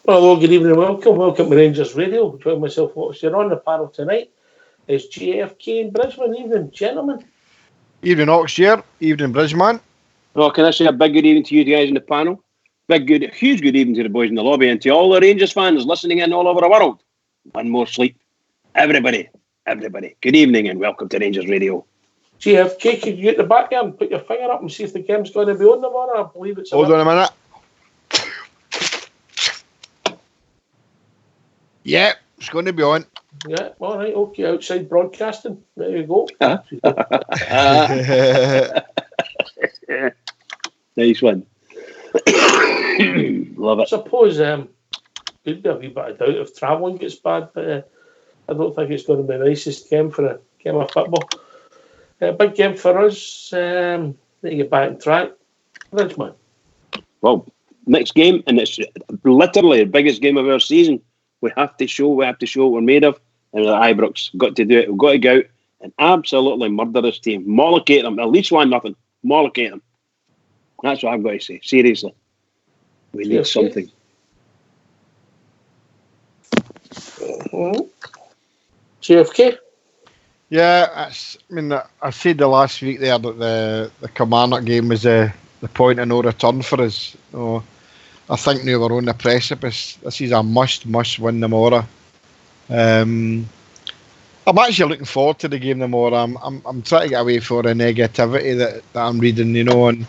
Hello, good evening, welcome to Rangers Radio. Join myself, what's you're on the panel tonight is JFK and Bridgman. Evening, gentlemen. Evening, Oxshire. Evening, Bridgman. Well, can I say a big good evening to you guys in the panel? Huge good evening to the boys in the lobby and to all the Rangers fans listening in all over the world. One more sleep. Everybody. Good evening and welcome to Rangers Radio. JFK, could you get the back here and put your finger up and see if the game's going to be on tomorrow? I believe it's Hold on a minute. Yeah, it's going to be on. Yeah, all right, okay, outside broadcasting. There you go. Nice one. Love it. I suppose could be a wee bit of doubt if travelling gets bad, but I don't think it's going to be the nicest game for a game of football. Big game for us. Need to get back on track. Bridgman. Well, next game, and it's literally the biggest game of our season. We have to show what we're made of, and the Ibrox got to do it. We've got to go out and absolutely murder this team, mollocate them, at least 1-0, mollocate them. That's what I've got to say. Seriously, we need something. JFK. Yeah, I said the last week there that the Kilmarnock game was the point of no return for us. So I think now we're on the precipice. This is a must win tomorrow. I'm actually looking forward to the game tomorrow. I'm trying to get away from the negativity that I'm reading, and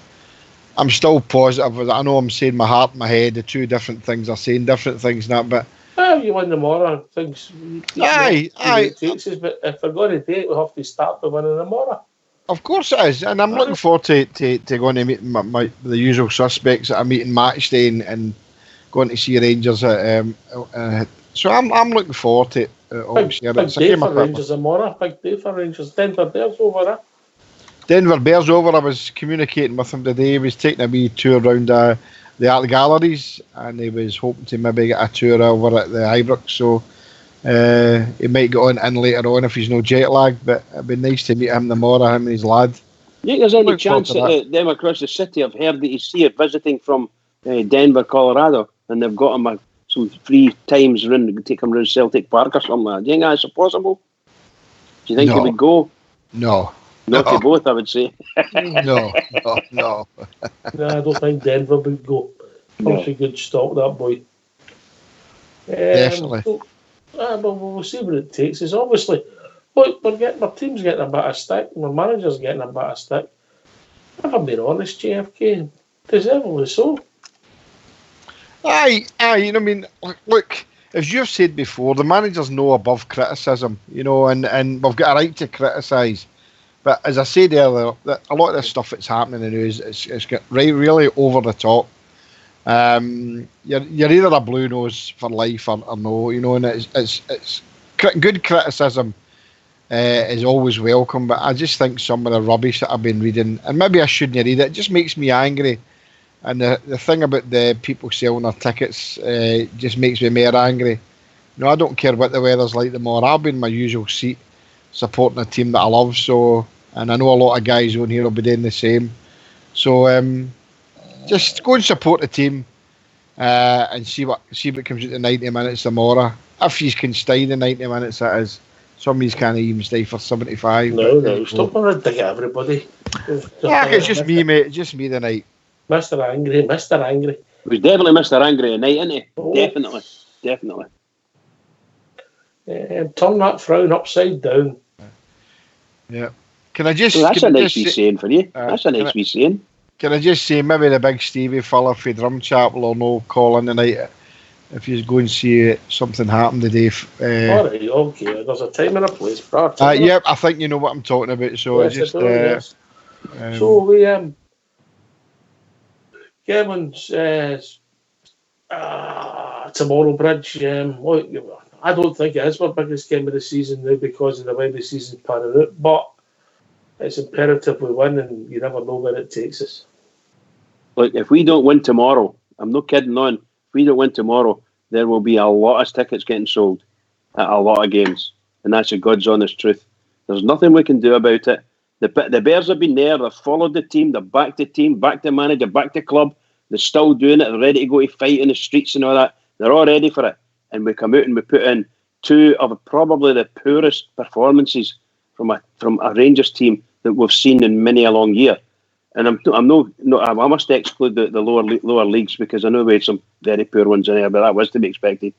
I'm still positive. I know I'm saying my heart and my head, the two different things are saying different things now, but You win tomorrow, things. Aye. But if we're going to do it, we have to start by winning tomorrow. Of course it is, and I'm looking forward to going to meet the usual suspects at a meeting match day and going to see Rangers. So I'm looking forward to it. Big day for Rangers tomorrow. Big day for Rangers. Denver Bears over there. Denver Bears over. I was communicating with him today. He was taking a wee tour around the art galleries, and he was hoping to maybe get a tour over at the Ibrox. So he might get on in later on if he's no jet lagged, but it'd be nice to meet him tomorrow, him and his lad. You think there's any chance that them across the city have heard that he's here visiting from Denver, Colorado, and they've got him some free times around, take him around Celtic Park or something like that? Do you think that's possible? Do you think he would go? No. Not to both, I would say. No. No, I don't think Denver would go. Pretty good stock, that boy. Definitely. But we'll see what it takes. It's obviously, look, our team's getting a bit of stick, my manager's getting a bit of stick. If I'm being honest, JFK, deservedly so. Aye, look, as you've said before, the manager's no above criticism, and we've got a right to criticise. But as I said earlier, a lot of this stuff that's happening in the news, it's got really over the top. You're either a blue nose for life or no, and it's good criticism is always welcome. But I just think some of the rubbish that I've been reading, and maybe I shouldn't read it, just makes me angry. And the thing about the people selling their tickets just makes me more angry. I don't care what the weather's like tomorrow. I'll be in my usual seat supporting a team that I love. So, and I know a lot of guys on here will be doing the same. So just go and support the team and see what comes out the 90 minutes tomorrow. If you can stay the 90 minutes, that is. Some of these can't even stay for 75. No, stop trying to dig at everybody. It's just me, mate. It's just me tonight. Mr. Angry. It was definitely Mr. Angry tonight, isn't he? Oh. Definitely. Turn that frown upside down. Yeah. Can I just? Well, that's a nice wee saying for you. That's a nice wee saying. Can I just say, maybe the big Stevie fella for Drumchapel or no call in tonight if you go and see something happen today. All right, okay. There's a time and a place. Yep, I think you know what I'm talking about. So yes, just. Yes. So we Kevin's tomorrow, Bridge. I don't think it is our biggest game of the season now because of the way the season's panning out, but it's imperative we win, and you never know where it takes us. Look, if we don't win tomorrow, I'm not kidding on, if we don't win tomorrow, there will be a lot of tickets getting sold at a lot of games, and that's the God's honest truth. There's nothing we can do about it. The Bears have been there, they've followed the team, they've backed the team, backed the manager, backed the club, they're still doing it, they're ready to go to fight in the streets and all that. They're all ready for it. And we come out and we put in two of probably the poorest performances from a Rangers team that we've seen in many a long year. And I must exclude the lower leagues, because I know we had some very poor ones in there, but that was to be expected.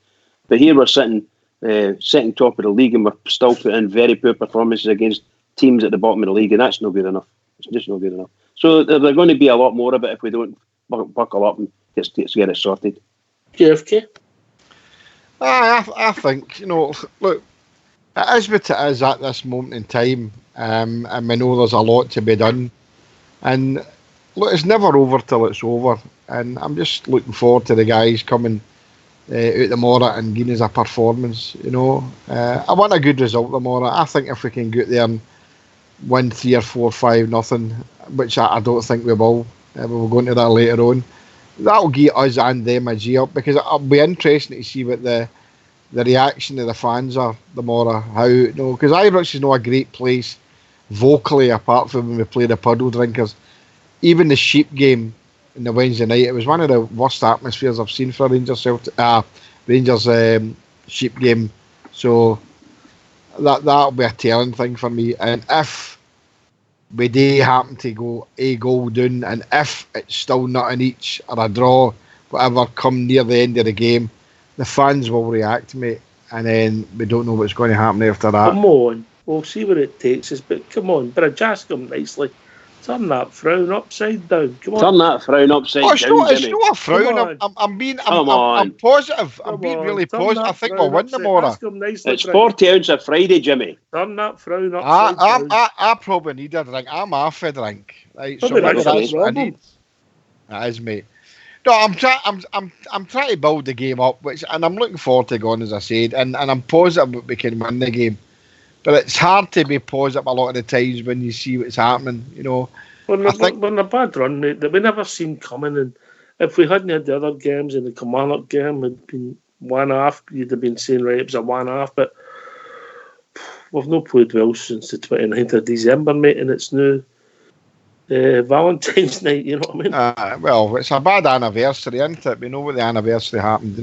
But here we're sitting top of the league, and we're still putting in very poor performances against teams at the bottom of the league, and that's not good enough. It's just not good enough. So there's going to be a lot more of it if we don't buckle up and get it sorted. JFK? I think, look, it is what it is at this moment in time, and we know there's a lot to be done. And look, it's never over till it's over. And I'm just looking forward to the guys coming out tomorrow and giving us a performance. I want a good result tomorrow. I think if we can get there and win 3 or 4, 5-0, which I don't think we will. We'll go into that later on. That'll give us and them a G up, because it'll be interesting to see what the reaction of the fans are tomorrow. How, because Ibrox is not a great place vocally, apart from when we play the puddle drinkers. Even the Sheep game in the Wednesday night, it was one of the worst atmospheres I've seen for a Rangers Sheep game. So that'll be a telling thing for me. And if we do happen to go a goal down, and if it's still not an each or a draw, whatever, come near the end of the game, the fans will react, mate, and then we don't know what's going to happen after that. Come on, we'll see where it takes us, but come on, Bridge, ask them nicely. Turn that frown upside down. Come on. Turn that frown upside down, It's not a frown. I'm positive. I'm being really positive. I think we'll win tomorrow. It's 40 ounce of Friday, Jimmy. Turn that frown upside down. I probably need a drink. I'm half a drink. Right, so that's I need. That is, mate. No, I'm trying to build the game up, and I'm looking forward to going, as I said, and I'm positive that we can win the game. But it's hard to be positive a lot of the times when you see what's happening, When a bad run, mate, that we never seen coming, and if we hadn't had the other games, and the Kilmarnock game had been 1-1, you'd have been saying, right, it was a 1-1, but we've not played well since the 29th of December, mate, and it's now Valentine's night, you know what I mean? Well, it's a bad anniversary, isn't it? We know what the anniversary happened,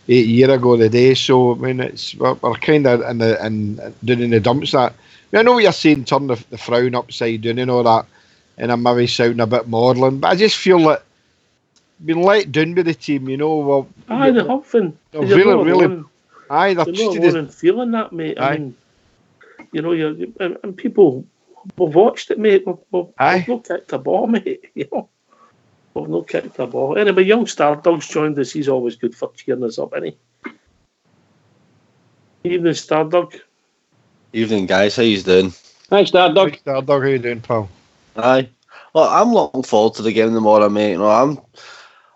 8 years ago the day. So I mean, we're kind of down in the dumps. That I know what you're saying, turn the frown upside down and all that, and I'm maybe sounding a bit maudlin, but I just feel that been let down by the team. They have been. Really. Aye, they're not alone feeling that, mate. Aye. I mean, and people. We've watched it, mate. We've not kicked a ball, mate. We've not kicked a ball. Anyway, young Stardog's joined us. He's always good for cheering us up, isn't he? Evening, Stardog. Evening, guys. How you doing? Hi, Stardog. Hi, Stardog. How you doing, pal? Aye. Well, I'm looking forward to the game tomorrow, mate.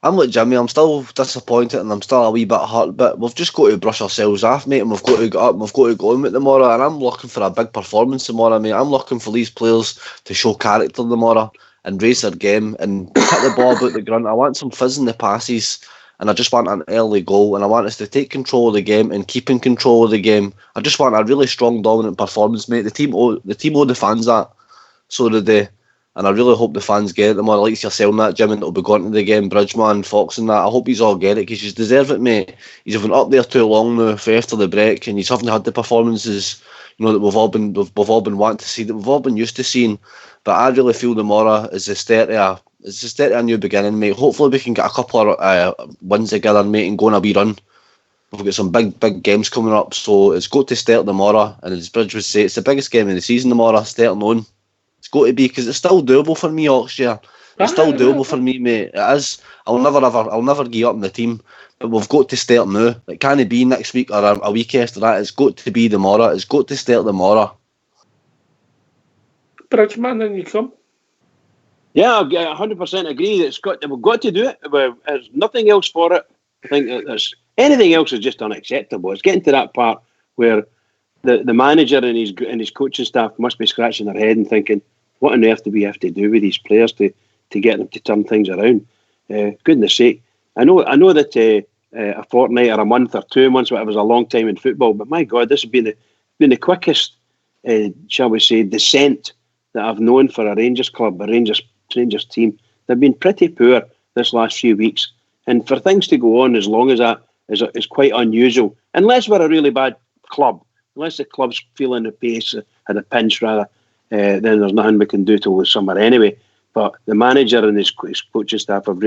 I'm like Jimmy. I'm still disappointed and I'm still a wee bit hurt, but we've just got to brush ourselves off, mate, and we've got to get up and we've got to go on with tomorrow, and I'm looking for a big performance tomorrow, mate. I'm looking for these players to show character tomorrow and raise their game and hit the ball about the grunt. I want some fizz in the passes, and I just want an early goal, and I want us to take control of the game and keep in control of the game. I just want a really strong, dominant performance, mate. The team owe the fans that, so do they. And I really hope the fans get it. The more likes yourself and that, Jim, and it'll be going to the game, Bridgman, Fox and that. I hope he's all get it, because you deserve it, mate. He's been up there too long now for after the break, and you haven't had the performances, that we've all been wanting to see, that we've all been used to seeing. But I really feel tomorrow is the start of a new beginning, mate. Hopefully we can get a couple of wins together, mate, and go on a wee run. We've got some big games coming up, so it's got to start tomorrow. And as Bridge would say, it's the biggest game of the season tomorrow, starting on. It's got to be, because it's still doable for me, Oxshire. It's still doable for me, mate. It is. I'll never give up on the team, but we've got to start now. It can't be next week or a week after that. It's got to be tomorrow. It's got to start tomorrow. Bridgman, then you come. Yeah, I 100% agree. We've got to do it. There's nothing else for it. I think anything else is just unacceptable. It's getting to that part where the manager and his coaching staff must be scratching their head and thinking, what on earth do we have to do with these players to get them to turn things around? Goodness sake. I know that a fortnight or a month or 2 months, whatever, is a long time in football, but my God, this has been the quickest, shall we say, descent that I've known for a Rangers club, a Rangers team. They've been pretty poor this last few weeks. And for things to go on as long as that, is quite unusual. Unless we're a really bad club, unless the club's feeling the pace at a pinch rather, then there's nothing we can do till the summer anyway. But the manager and his coaching staff have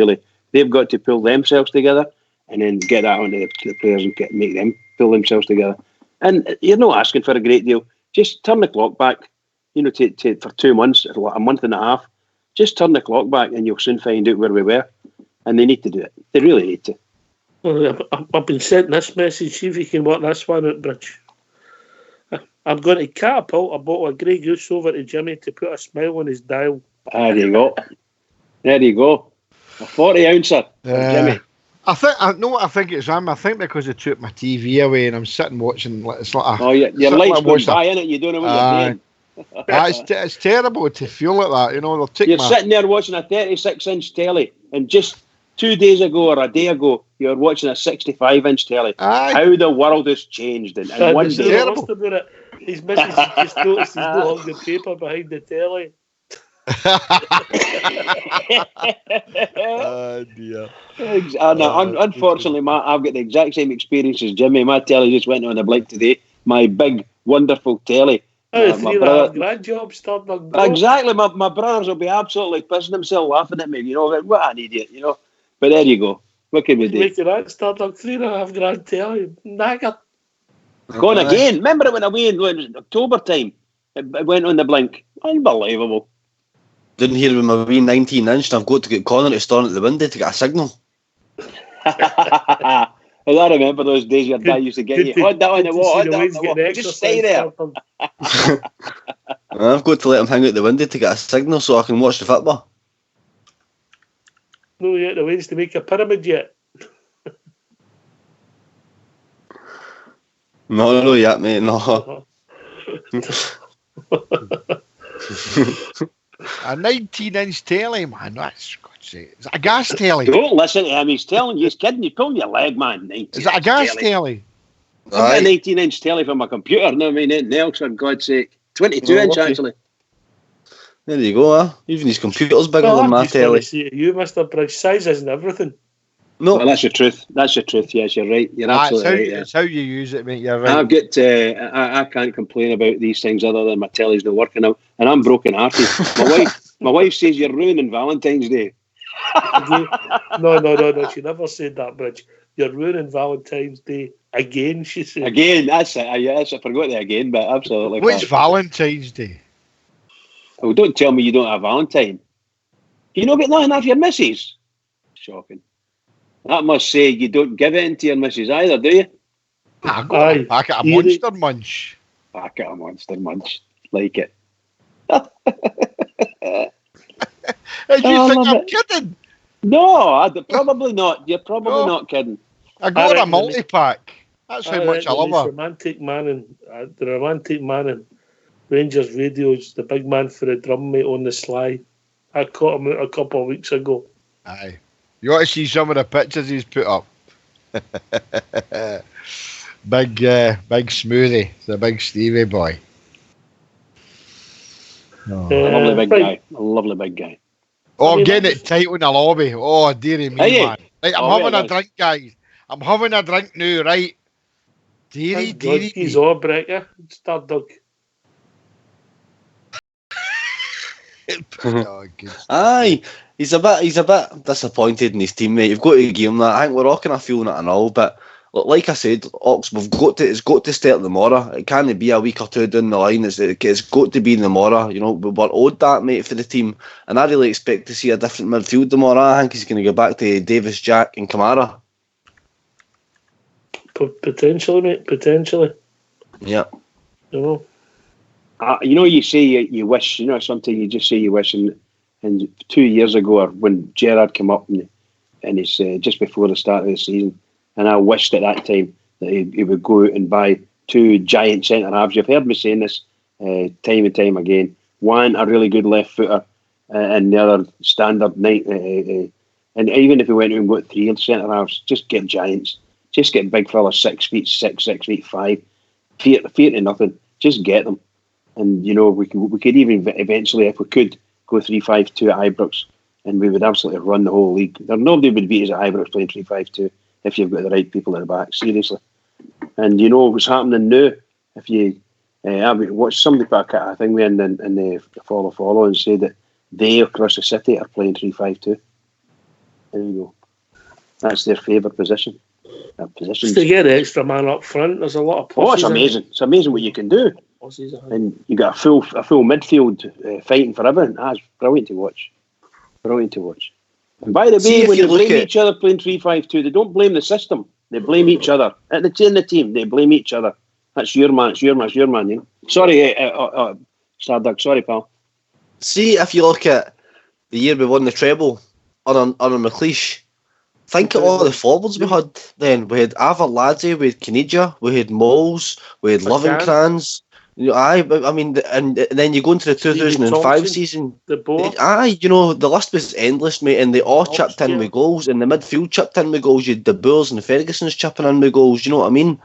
they've got to pull themselves together and then get that onto the players and make them pull themselves together. And you're not asking for a great deal. Just turn the clock back, for 2 months, a month and a half. Just turn the clock back and you'll soon find out where we were. And they need to do it. They really need to. Well, I've been sent this message. See if you can work this one out, Bridge. I'm going to catapult a bottle of Grey Goose over to Jimmy to put a smile on his dial. There you go. There you go. A 40-ouncer for Jimmy. I think it's him. I think because they took my TV away and I'm sitting watching. It's like your light's going by, innit? You don't know what you're doing. It's terrible to feel like that. You're sitting there watching a 36-inch telly, and just 2 days ago or a day ago, you were watching a 65-inch telly. Aye. How the world has changed in one day. Terrible. His missus just noticed there's no longer paper behind the telly. Oh dear. Unfortunately, I've got the exact same experience as Jimmy. My telly just went on a blink today. My big, wonderful telly. $3.5 job started. Exactly. My brothers will be absolutely pissing themselves laughing at me. What an idiot. But there you go. What can we do? Making that started $3.5 telly. Knackered. Gone again. Remember it went away in October time? It went on the blink. Unbelievable. Didn't hear when my wee 19-inch and I've got to get Connor to stand at the window to get a signal. I remember those days your dad used to get you. Hold that on the wall. Just stay there. I've got to let him hang out the window to get a signal so I can watch the football. No, yet the ways to make a pyramid yet. No, yet, mate. No. A 19-inch telly, man. That's God's sake. Is it a gas telly? Don't listen to him. He's telling you. He's kidding. You're pulling your leg, man. Is it a gas telly? I've got an 18-inch telly for my computer. No, I mean anything else, for God's sake. 22-inch, actually. There you go, Even his computer's bigger than my telly. You, Mr. Bridge, size isn't everything. No. Well, that's the truth. That's the truth. Yes, you're right. You're absolutely right. It's how you use it, mate. You're right. I've got. I can't complain about these things other than my telly's not working out, and I'm broken-hearted. My wife says you're ruining Valentine's Day. No. She never said that, Bridge. You're ruining Valentine's Day again. She said. Again, that's it. Yes, I forgot the again, but absolutely. What's Valentine's Day? Oh, don't tell me you don't have Valentine. You don't get nothing off your missus. Shocking. That must say you don't give it to your missus either, do you? I got a packet of Monster Munch. Packet of Monster Munch. Like it. Do you think I'm kidding? No, probably not. You're probably not kidding. I got a multi-pack. That's how much I love her. The romantic man in Rangers radios, the big man for the drum, mate, on the sly. I caught him out a couple of weeks ago. Aye. You ought to see some of the pictures he's put up. Big smoothie, the big Stevie boy. A lovely big guy. A lovely big guy. Oh, I'm getting it tight in the lobby. Oh, dearie me, man. Right, I'm having a drink, guys. I'm having a drink now, right? Dearie. He's all breaker. Start dog. Aye, he's a bit disappointed in his teammate. You've got to give him that. I think we're all kind of feeling it and all, but like I said, Ox, it's got to start tomorrow. It can't be a week or two down the line. It's got to be tomorrow. We're owed that, mate, for the team, and I really expect to see a different midfield tomorrow. I think he's going to go back to Davis, Jack, and Kamara. Potentially, mate. Potentially. Yeah. You say you wish. Sometimes you just say you wish. And 2 years ago, or when Gerrard came up and it's just before the start of the season, and I wished at that time that he would go out and buy two giant centre halves. You've heard me saying this time and time again. One, a really good left footer, and the other standard night. And even if we went out and got three centre halves, just get giants. Just get big fellas 6 feet 6, 6 feet 5, fear to nothing. Just get them. And we could even eventually, if we could, go 3-5-2 at Ibrox, and we would absolutely run the whole league. Nobody would beat us at Ibrox playing 3-5-2. if you've got the right people at the back, seriously. And you know what's happening now. If you watch somebody put a thing in the follow and say that they across the city are playing 3-5-2. There you go. That's their favourite position. Just to get the extra man up front, there's a lot of pluses. Oh, it's amazing. It's amazing what you can do. And you got a full midfield fighting for everything. That's brilliant to watch. Brilliant to watch. And by the way, when they blame each other playing 3-5-2, they don't blame the system. They blame each other. In the team, they blame each other. That's your man. It's your man. It's your man. You know? Sorry, Stardug. Sorry, pal. See, if you look at the year we won the treble on McLeish, think of all the forwards we had then. We had Avaladze, we had Caniggia, we had Moles, we had Lovenkrands. You know, I mean, and then you go into the 2005 season. The list was endless, mate, and they all chipped in with goals, and the midfield chipped in with goals. You had the Boers and the Fergusons chipping in with goals, you know what I mean?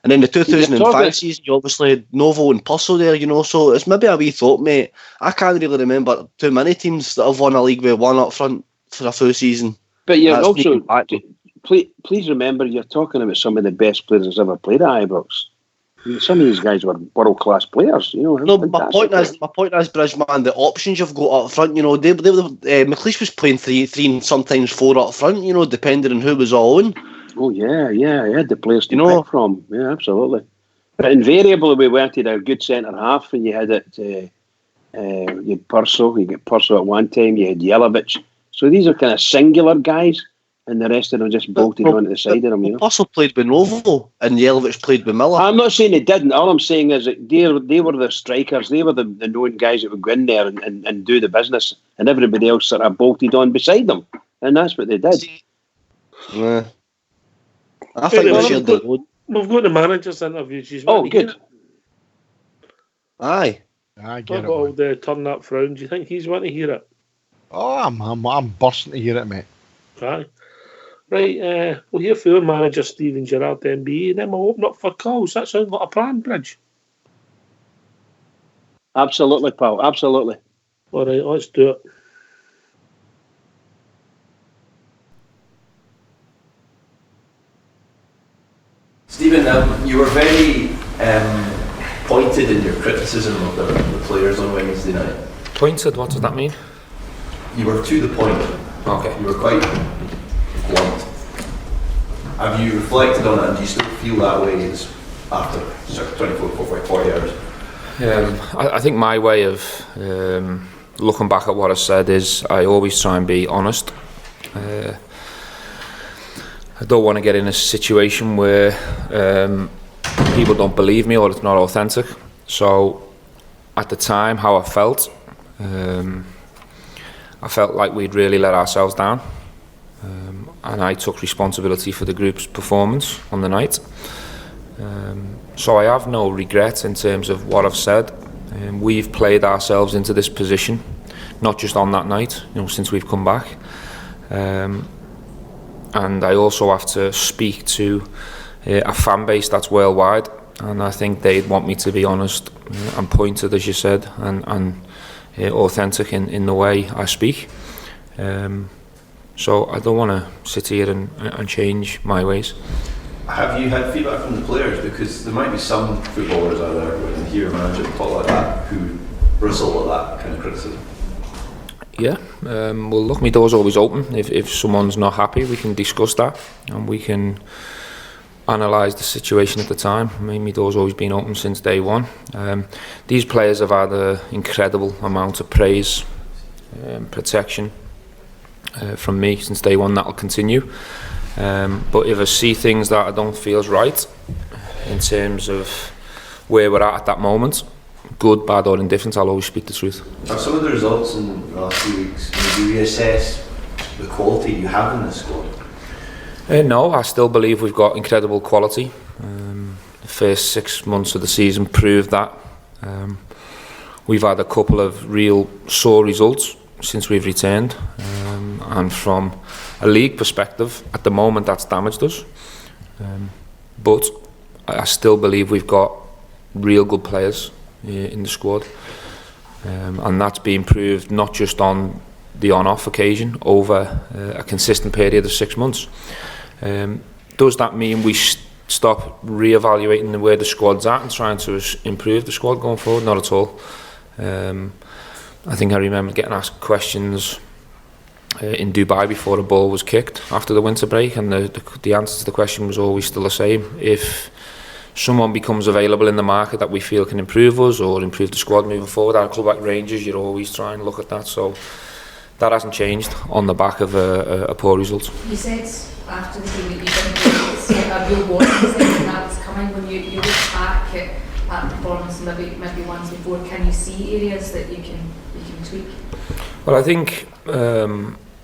And then the 2005 season, you obviously had Novo and Pussell there, you know, so it's maybe a wee thought, mate. I can't really remember too many teams that have won a league with one up front for a full season. But you're also, please remember, you're talking about some of the best players that's ever played at Ibrox. Some of these guys were world-class players, you know. No, but my point is, Bridgeman, the options you've got up front, you know, McLeish was playing three and sometimes four up front, you know, depending on who was all in. Oh, yeah, he had the players to pick from. Yeah, absolutely. But invariably, we wanted a good centre-half, and you had it, you had Purcell, you get Purcell at one time, you had Jelavic. So these are kind of singular guys, and the rest of them just bolted onto the side of them. You know? Purcell played with Novo, and Jelavic played with Miller. I'm not saying they didn't. All I'm saying is that they were the strikers. They were the known guys that would go in there and do the business, and everybody else sort of bolted on beside them. And that's what they did. Yeah. I think we shared the load. We've got the manager's interviews. Good. Aye. I get what about the turn up frown? Do you think he's want to hear it? Oh, I'm bursting to hear it, mate. Aye. Right, we'll hear from manager Stephen Gerrard, MBE, and then we'll open up for calls. That sounds like a plan, Bridge. Absolutely, pal. Absolutely. All right, let's do it. Stephen, you were very pointed in your criticism of the players on Wednesday night. Pointed? What does that mean? You were to the point. Okay. You were quite blunt. Have you reflected on it, and do you still feel that way after 40 hours? I think my way of looking back at what I said is I always try and be honest. I don't want to get in a situation where people don't believe me or it's not authentic. So at the time, how I felt like we'd really let ourselves down. And I took responsibility for the group's performance on the night. So I have no regret in terms of what I've said. We've played ourselves into this position, not just on that night, you know, since we've come back. And I also have to speak to a fan base that's worldwide, and I think they'd want me to be honest and pointed, as you said, and authentic in the way I speak. So I don't want to sit here and change my ways. Have you had feedback from the players? Because there might be some footballers out there when they hear a manager talk like that who bristle at that kind of criticism. Yeah, well look, my door's always open. If someone's not happy, we can discuss that and we can analyse the situation at the time. I mean, my door's always been open since day one. These players have had an incredible amount of praise, protection from me since day one. That'll continue. But if I see things that I don't feel is right in terms of where we're at that moment, good, bad or indifferent, I'll always speak the truth. Are some of the results in the last few weeks, do you reassess the quality you have in this squad? No, I still believe we've got incredible quality. The first 6 months of the season proved that. We've had a couple of real sore results since we've returned, and from a league perspective, at the moment that's damaged us. But I still believe we've got real good players in the squad, and that's been proved not just on the on-off occasion, over a consistent period of 6 months. Does that mean we stop re-evaluating where the squad's at and trying to improve the squad going forward? Not at all. I think I remember getting asked questions in Dubai before the ball was kicked after the winter break, and the answer to the question was always still the same. If someone becomes available in the market that we feel can improve us or improve the squad moving forward, our club like Rangers, you're always trying to look at that. So that hasn't changed on the back of a poor result. You said after the game that you didn't see a real warning sign that was coming. When you look back at that performance, maybe ones before, can you see areas that you can tweak? Well, I think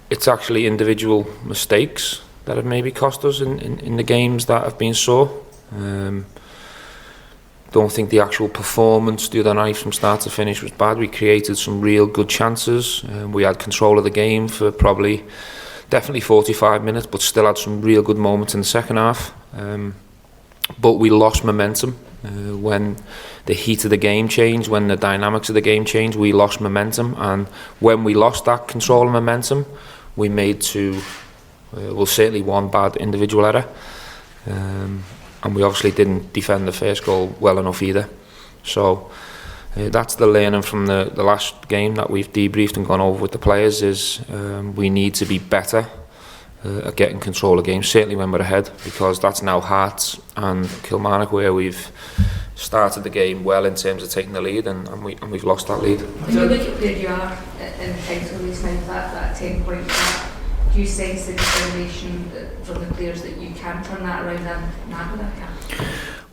it's actually individual mistakes that have maybe cost us in the games that have been sore. Don't think the actual performance the other night from start to finish was bad. We created some real good chances. We had control of the game for definitely 45 minutes, but still had some real good moments in the second half. But we lost momentum when the heat of the game changed, when the dynamics of the game changed. We lost momentum, and when we lost that control and momentum, we made certainly one bad individual error. And we obviously didn't defend the first goal well enough either. So that's the learning from the last game that we've debriefed and gone over with the players is we need to be better at getting control of games, certainly when we're ahead, because that's now Hearts and Kilmarnock where we've started the game well in terms of taking the lead and we've lost that lead. When you look at where you are in the title race now, that 10-point gap, do you sense the determination from the players that you can turn that around and narrow that gap?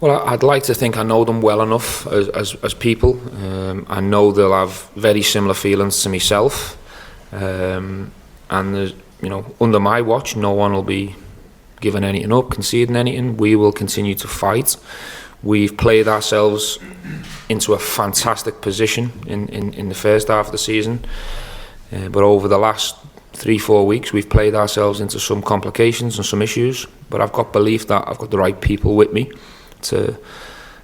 Well, I'd like to think I know them well enough as people. I know they'll have very similar feelings to myself, and there's, under my watch, no one will be giving anything up, conceding anything. We will continue to fight. We've played ourselves into a fantastic position in the first half of the season, but over the last 3-4 weeks we've played ourselves into some complications and some issues, but I've got belief that I've got the right people with me to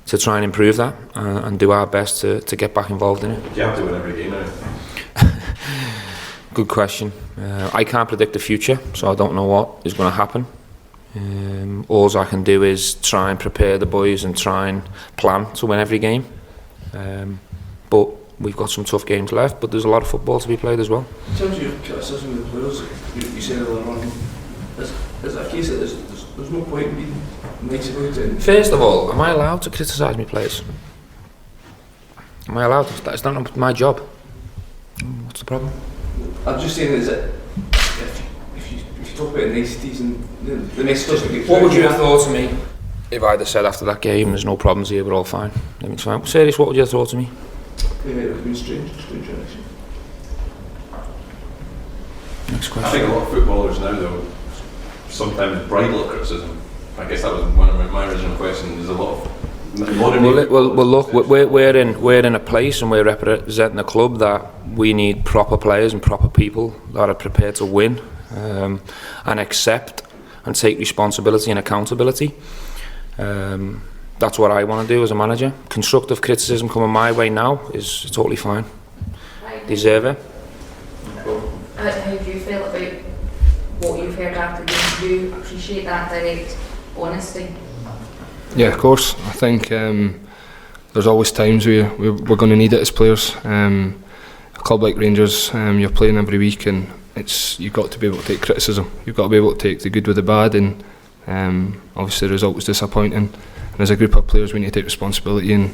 try and improve that and do our best to get back involved in it. Do you have to win every game now? Good question. I can't predict the future, so I don't know what is going to happen. All I can do is try and prepare the boys and try and plan to win every game, but we've got some tough games left, but there's a lot of football to be played as well. In terms of your criticism of the players, you said earlier on, is that a case that there's no point in being nice about it? First of all, am I allowed to criticise my players? Am I allowed to? That's not my job. What's the problem? I'm just saying, is it if you talk about niceties and the messages that get What would you have thought of me if I'd have said after that game, there's no problems here, we're all fine? Everything's fine. Serious, what would you have thought of me? It would have been strange reaction. Next question. I think a lot of footballers now, though, sometimes bridle criticism. I guess that was one of my original questions. There's a lot of modern. Well, look, we're in a place and we're representing a club that we need proper players and proper people that are prepared to win and accept and take responsibility and accountability. That's what I want to do as a manager. Constructive criticism coming my way now is totally fine. Deserve it. How do you feel about what you've heard after the game? Do you appreciate that direct honesty? Yeah, of course. I think there's always times we're going to need it as players. A club like Rangers, you're playing every week, and you've got to be able to take criticism. You've got to be able to take the good with the bad, and obviously the result was disappointing. And as a group of players, we need to take responsibility and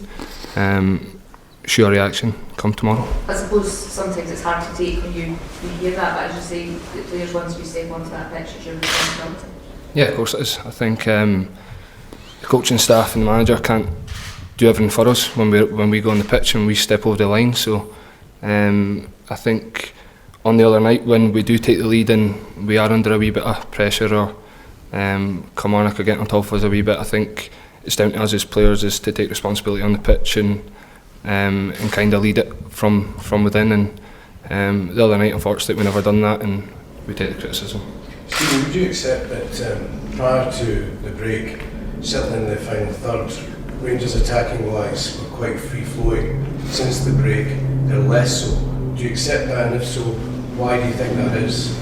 show a reaction come tomorrow. I suppose sometimes it's hard to take when you hear that, but as you say, the players, once you step onto that pitch, it's your responsibility. Yeah, of course it is. I think the coaching staff and the manager can't do everything for us when we go on the pitch and we step over the line. So I think on the other night when we do take the lead and we are under a wee bit of pressure or Kilmarnock are getting on top of us a wee bit, I think it's down to us as players is to take responsibility on the pitch and kind of lead it from within. And the other night, unfortunately, we never done that, and we take the criticism. Stephen, would you accept that prior to the break, certainly in the final third, Rangers attacking wise were quite free flowing? Since the break, they're less so. Do you accept that, and if so, why do you think that is?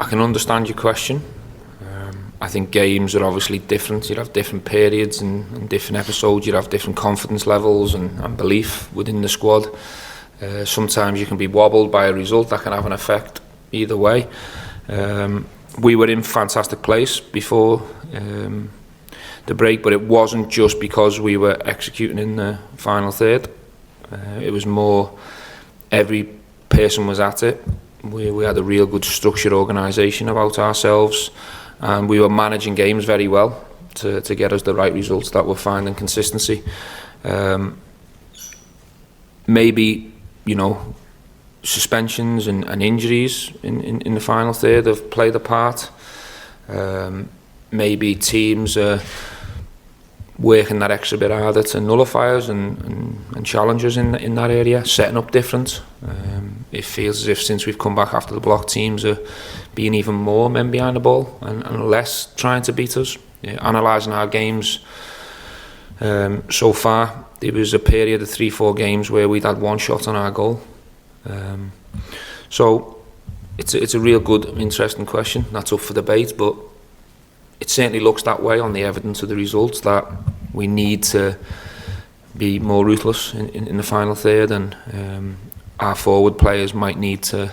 can understand your question. I think games are obviously different. You'd have different periods and different episodes. You'd have different confidence levels and belief within the squad. Sometimes you can be wobbled by a result that can have an effect either way. We were in fantastic place before the break, but it wasn't just because we were executing in the final third. It was more every person was at it. We had a real good structured organisation about ourselves, and we were managing games very well to get us the right results that were finding consistency. Maybe, suspensions and injuries in the final third have played a part. Maybe teams are working that extra bit harder to nullify us and challenge us in that area, setting up different. It feels as if since we've come back after the block, teams are being even more men behind the ball and less trying to beat us. Analysing our games so far, there was a period of 3-4 games where we'd had one shot on our goal. So it's a real good, interesting question. That's up for debate, but it certainly looks that way on the evidence of the results, that we need to be more ruthless in the final third, and our forward players might need to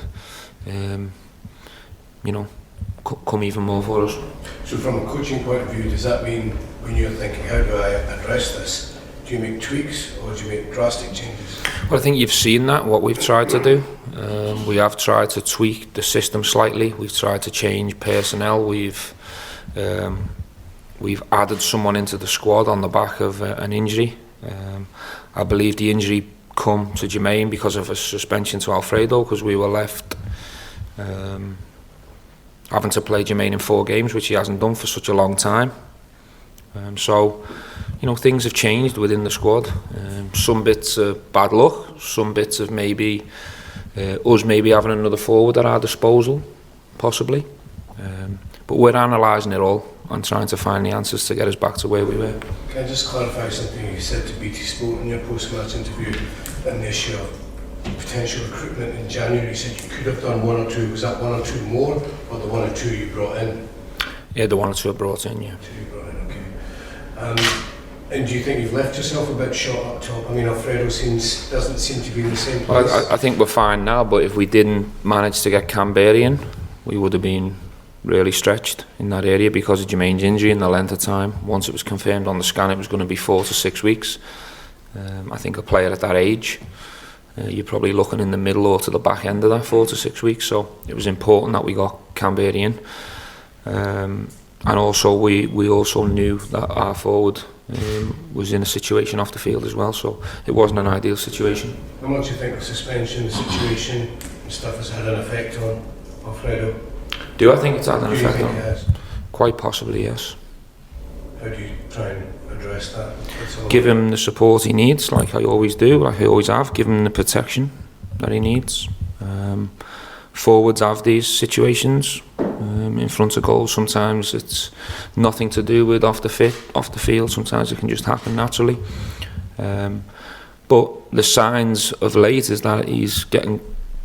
come even more for us. So from a coaching point of view, does that mean when you're thinking, how do I address this, do you make tweaks or do you make drastic changes? Well, I think you've seen that, what we've tried to do. We have tried to tweak the system slightly. We've tried to change personnel. We've added someone into the squad on the back of an injury. I believe the injury come to Jermaine because of a suspension to Alfredo, because we were left having to play Jermaine in 4 games, which he hasn't done for such a long time. So things have changed within the squad. Some bits are bad luck, some bits of maybe us having another forward at our disposal, possibly. But we're analysing it all and trying to find the answers to get us back to where we were. Can I just clarify something you said to BT Sport in your post-match interview on the issue of potential recruitment in January? You said you could have done 1 or 2. Was that 1 or 2 more, or the 1 or 2 you brought in? Yeah, the 1 or 2 I brought in, yeah. 2 you brought in, okay. And do you think you've left yourself a bit short up top? I mean, Alfredo doesn't seem to be in the same place. Well, I think we're fine now, but if we didn't manage to get Canberra in, we would have been really stretched in that area because of Jermaine's injury and the length of time. Once it was confirmed on the scan, it was going to be 4 to 6 weeks. I think a player at that age, you're probably looking in the middle or to the back end of that 4 to 6 weeks. So it was important that we got Canberra in. And also we also knew that our forward was in a situation off the field as well, so it wasn't an ideal situation. How much do you think the suspension, the situation and stuff has had an effect on Alfredo? Do I think it's had an effect on him? It has? Quite possibly, yes. How do you try and address that? Give him the support he needs, like I always do, like I always have. Give him the protection that he needs. Forwards have these situations in front of goals. Sometimes it's nothing to do with off the field. Sometimes it can just happen naturally. But the signs of late is that he's getting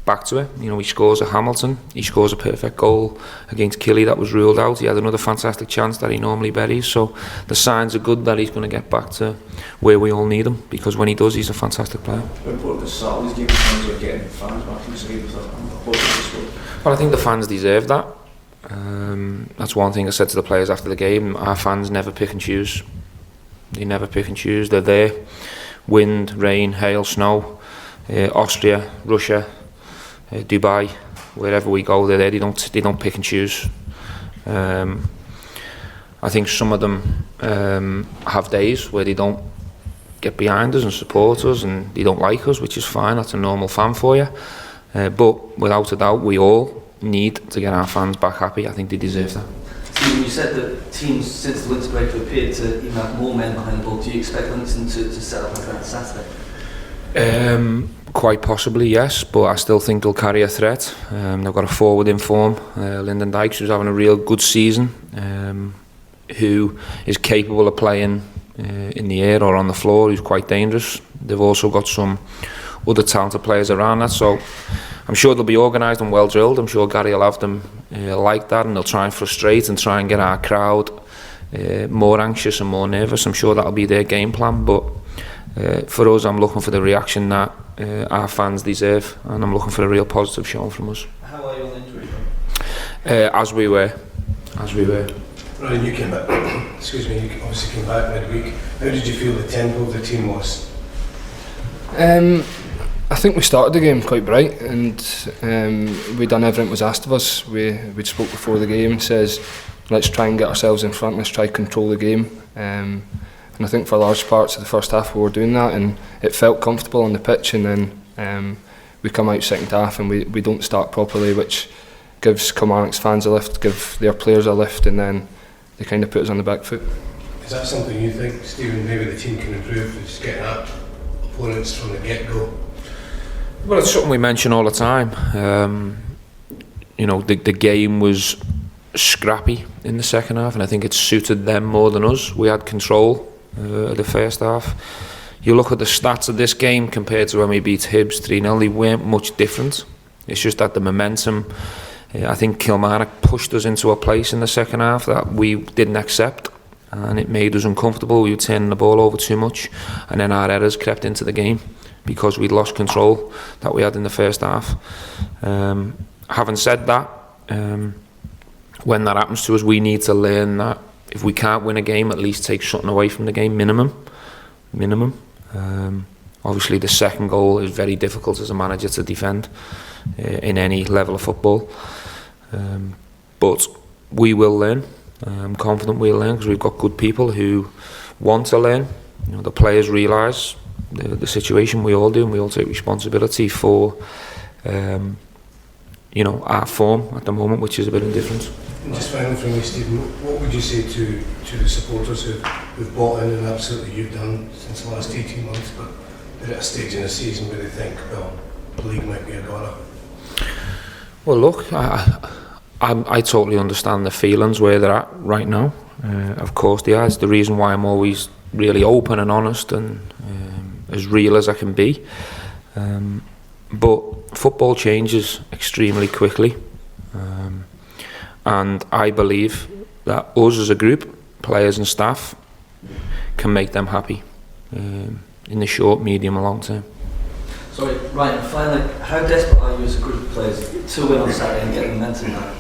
back to it. He scores at Hamilton. He scores a perfect goal against Killy that was ruled out. He had another fantastic chance that he normally buries. So the signs are good that he's going to get back to where we all need him, because when he does, he's a fantastic player. How important is Saturday's game in terms of getting fans back in the stadium? Well, I think the fans deserve that. That's one thing I said to the players after the game. Our fans never pick and choose. They never pick and choose. They're there. Wind, rain, hail, snow, Austria, Russia, Dubai, wherever we go, they're there. They don't pick and choose. I think some of them have days where they don't get behind us and support us, and they don't like us, which is fine. That's a normal fan for you. But without a doubt, we all need to get our fans back happy. I think they deserve that. Stephen, you said that teams since the winter break have appeared to even have more men behind the ball. Do you expect Linton to set up like that Saturday? Quite possibly, yes, but I still think they'll carry a threat. They've got a forward in form, Lyndon Dykes, who's having a real good season, who is capable of playing in the air or on the floor, who's quite dangerous. They've also got some other talented players around that, so I'm sure they'll be organised and well drilled. I'm sure Gary will have them like that, and they'll try and frustrate and try and get our crowd more anxious and more nervous. I'm sure that'll be their game plan, but for us, I'm looking for the reaction that our fans deserve, and I'm looking for a real positive showing from us. How are you on injury? As we were. Ryan, you came back. Excuse me. You obviously came back midweek. How did you feel the tempo of the team was? I think we started the game quite bright, and we done everything that was asked of us. We spoke before the game and says, let's try and get ourselves in front. Let's try to control the game. And I think for large parts of the first half we were doing that, and it felt comfortable on the pitch. And then we come out second half and we don't start properly, which gives Kilmarnock's fans a lift, give their players a lift, and then they kind of put us on the back foot. Is that something you think, Stephen, maybe the team can improve, is getting at opponents from the get-go? Well, it's something we mention all the time. The game was scrappy in the second half, and I think it suited them more than us. We had control of the first half. You look at the stats of this game compared to when we beat Hibs 3-0, they weren't much different. It's just that the momentum, I think Kilmarnock pushed us into a place in the second half that we didn't accept, and it made us uncomfortable. We were turning the ball over too much, and then our errors crept into the game because we'd lost control that we had in the first half. Having said that, when that happens to us, we need to learn that if we can't win a game, at least take something away from the game, minimum. Obviously the second goal is very difficult as a manager to defend in any level of football, but we will learn. I'm confident we'll learn because we've got good people who want to learn. The players realise the situation, we all do, and we all take responsibility for our form at the moment, which is a bit indifferent. And just finally from me, Stephen, what would you say to the supporters who've bought in, and absolutely you've done since the last 18 months, but they're at a stage in the season where they think, well, the league might be a goner? Well, look, I totally understand the feelings where they're at right now. Of course they are. It's the reason why I'm always really open and honest and as real as I can be. But football changes extremely quickly, and I believe that us as a group, players and staff, can make them happy in the short, medium and long term. Sorry, Ryan, finally, how desperate are you as a group of players to win on Saturday and get momentum back?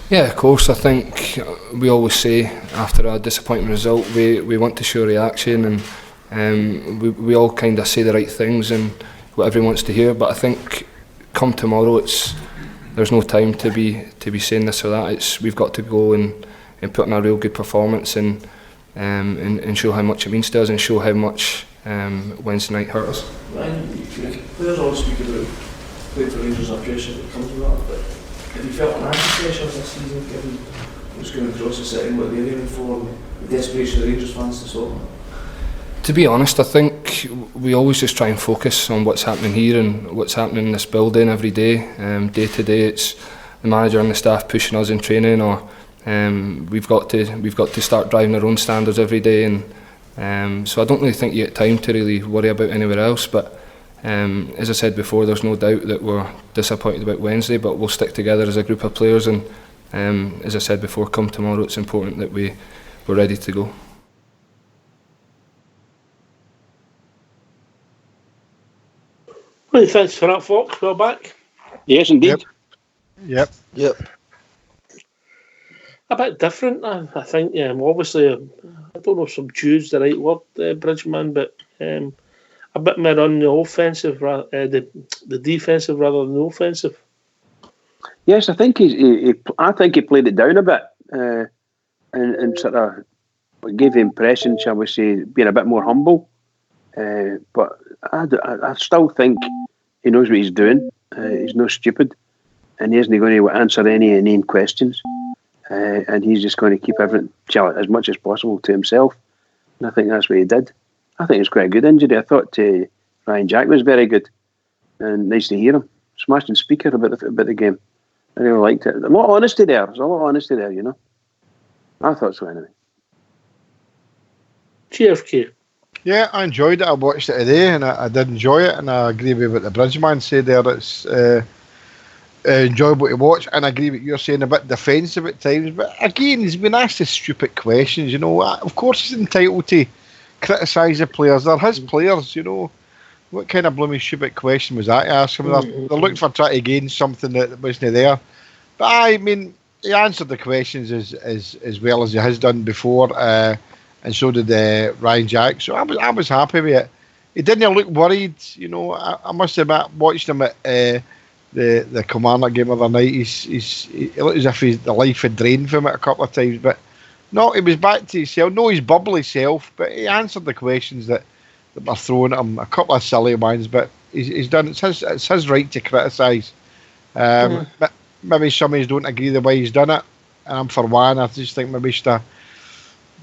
Yeah, of course. I think we always say after a disappointing result, we want to show reaction, and we all kind of say the right things and what everyone wants to hear. But I think come tomorrow, there's no time to be saying this or that. We've got to go and put in a real good performance and show how much it means to us and show how much Wednesday night hurt us. Ryan, players always speak about playing for Rangers and pressure that comes with that, but have you felt an anti-pressure this season given what's going across the city and what they're aiming for, the desperation of the Rangers fans to stop them? To be honest, I think we always just try and focus on what's happening here and what's happening in this building every day. Day to day, it's the manager and the staff pushing us in training, or we've got to start driving our own standards every day. And so I don't really think you get time to really worry about anywhere else. But as I said before, there's no doubt that we're disappointed about Wednesday, but we'll stick together as a group of players. And as I said before, come tomorrow, it's important that we're ready to go. Well, thanks for that, folks. We're back. Yes, indeed. Yep. A bit different, I think. Obviously, I don't know if subdued's the right word, Bridgman, but a bit more on the offensive, the defensive rather than the offensive. Yes, I think he played it down a bit and sort of gave the impression, shall we say, being a bit more humble. But I still think he knows what he's doing. He's not stupid, and he isn't going to answer any inane questions. And he's just going to keep everything as much as possible to himself. And I think that's what he did. I think it was quite a good injury. I thought Ryan Jack was very good, and nice to hear him smashing speaker about the game. I really liked it. A lot of honesty there. There's a lot of honesty there, you know. I thought so anyway. GFK. Yeah, I enjoyed it. I watched it today, and I did enjoy it. And I agree with what the Bridgeman said there. It's enjoyable to watch, and I agree with you're saying, a bit defensive at times. But again, he's been asked the stupid questions. You know, of course he's entitled to criticise the players. They're his players. You know, what kind of blooming stupid question was that to ask him? They're looking for trying to gain something that wasn't there. But I mean, he answered the questions as well as he has done before, and so did Ryan Jack. So I was happy with it. He didn't look worried. You know, I must admit, watched him at the Commander game of the night. He looked as if the life had drained from it a couple of times. But no, he was back to himself. No, his bubbly self. But he answered the questions that were thrown at him. A couple of silly ones, but he's done. It's his right to criticise. But maybe some of us don't agree the way he's done it, and I'm for one. I just think maybe he should have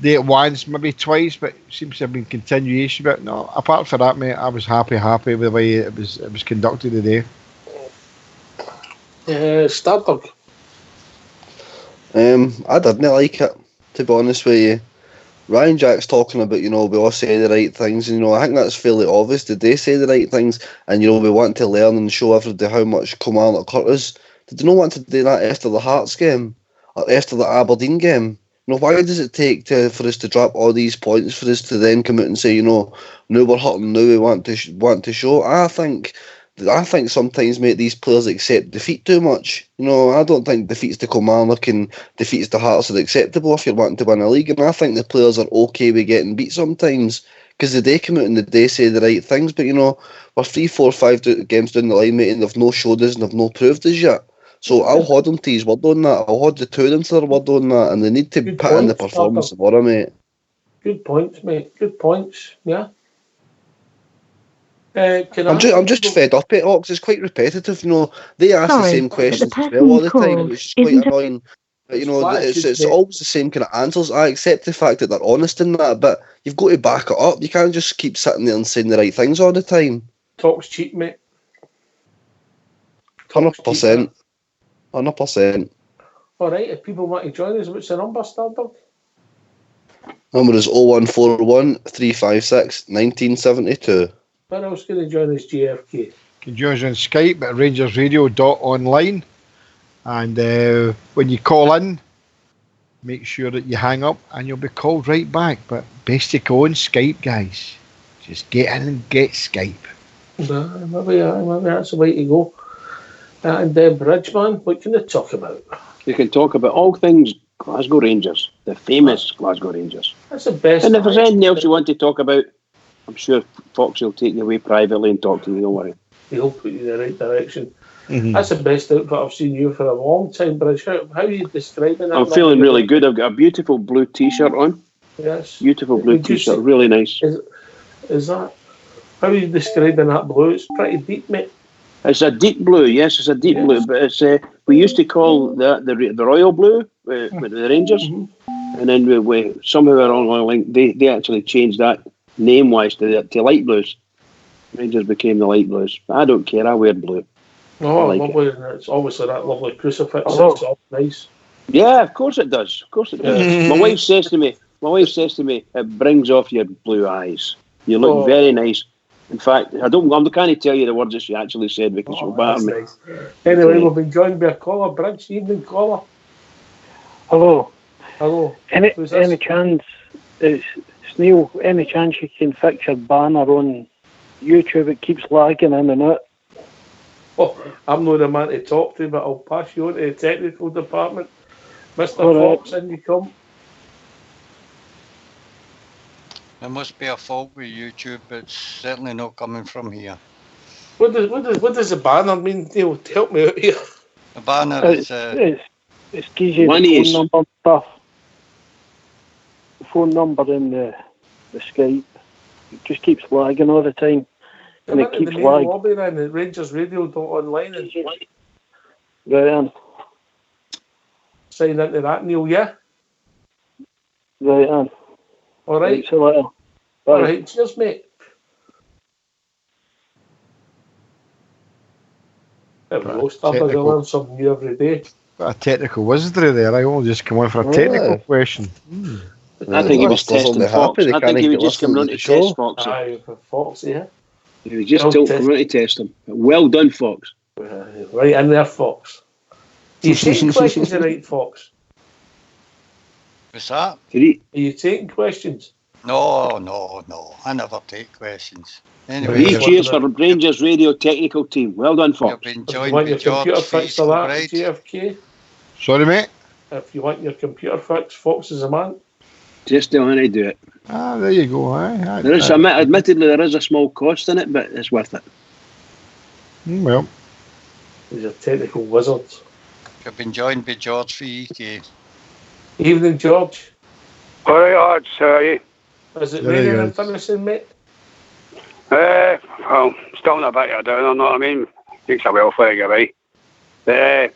done it once, maybe twice, but it seems to have been continuation. But no, apart from that, mate, I was happy with the way it was conducted today. Stardog. I didn't like it, to be honest with you. Ryan Jack's talking about, we all say the right things, and, I think that's fairly obvious. Did they say the right things? And, we want to learn and show everybody how much Kilmarnock hurt us. Did they not want to do that after the Hearts game? Or after the Aberdeen game? Why does it take for us to drop all these points for us to then come out and say, no, we're hurting, now we want to show? I think sometimes, mate, these players accept defeat too much. I don't think defeats to Kilmarnock and defeats to Hearts are acceptable if you're wanting to win a league. And I think the players are okay with getting beat sometimes because they come out and they say the right things. But, we're 3, 4, 5 games down the line, mate, and they've no showed us and they've no proved us yet. So I'll hold them to his word on that. I'll hold the two of them to their word on that. And they need to put in the performance tomorrow, mate. Good points, mate. Good points. Yeah. I'm just fed up at Ox. It's quite repetitive. They ask the same questions as well all the time, and it's just quite annoying. But it's always the same kind of answers. I accept the fact that they're honest in that, but you've got to back it up. You can't just keep sitting there and saying the right things all the time. Talk's cheap, mate. 100%. 100%. All right. If people want to join us, what's the number, Stardog? Number is 0141 356 1972. Where else can you join us, JFK? You can join us on Skype at rangersradio.online. And when you call in, make sure that you hang up and you'll be called right back. But best to go on Skype, guys. Just get in and get Skype. Maybe that's the way to go. And Bridgeman, what can they talk about? They can talk about all things Glasgow Rangers, the famous Glasgow Rangers. That's the best. And if there's anything else you want to talk about, I'm sure Fox will take you away privately and talk to you, don't worry. He'll put you in the right direction. Mm-hmm. That's the best outfit I've seen you for a long time, Bridge. How are you describing that? I'm feeling really good. I've got a beautiful blue t-shirt on. Yes. Beautiful blue t-shirt, really nice. Is that... How are you describing that blue? It's pretty deep, mate. It's a deep blue, yes, it's a deep blue, but it's we used to call that the royal blue with the Rangers, and then we somehow along they actually changed that name-wise to light blues. Rangers became the light blues. I don't care, I wear blue. Oh, lovely. It's obviously that lovely crucifix. It's all nice. Yeah, of course it does. Of course it does. My wife says to me, it brings off your blue eyes. You look very nice. In fact, I can't tell you the words that she actually said because she'll batter me. Nice. Anyway, we've been joined by a caller, Bridge. Evening caller. Hello. Any This? chance, it's Neil, any chance you can fix your banner on YouTube? It keeps lagging in and out. Oh, I'm not the man to talk to, but I'll pass you on to the technical department. Mr. Fox, in you come. There must be a fault with YouTube. It's certainly not coming from here. What does the banner mean, Neil? Help me out here. The banner It's gives you the phone number and stuff. The phone number in the Skype. It just keeps lagging all the time. And it keeps lagging. Lobby then at rangersradio.online and Right on. Sign into that, Neil, yeah? Right on. All right. See you later. Bye. All right. Cheers, mate. There we go. Starting to learn something new every day. Got a technical wizardry there. I only just come on for a technical question. I think he was testing Fox. They I can't think he get was just listening coming on to to the show. test Fox. Aye, for Fox, yeah. He was just Well, coming on to test him. Well done, Fox. Right in there, Fox. Are you taking questions tonight, Fox? What's that? Are you taking questions? No. I never take questions. Anyway, He cheers for Rangers radio technical team. Well done, Fox. You've been If you joined want by your computer George fixed for that, Right. JFK? Sorry, mate? If you want your computer fixed, Fox is a man. Just tell him to do it. Ah, there you go. Aye. There is, admittedly, there is a small cost in it, but it's worth it. Well. He's a technical wizard. You've been joined by George for EK. Evening, George. All right, lads, how are you? Is it raining and finishing, mate? Well, still in a bit of a downer, know what I mean? Takes a while for it to get right. But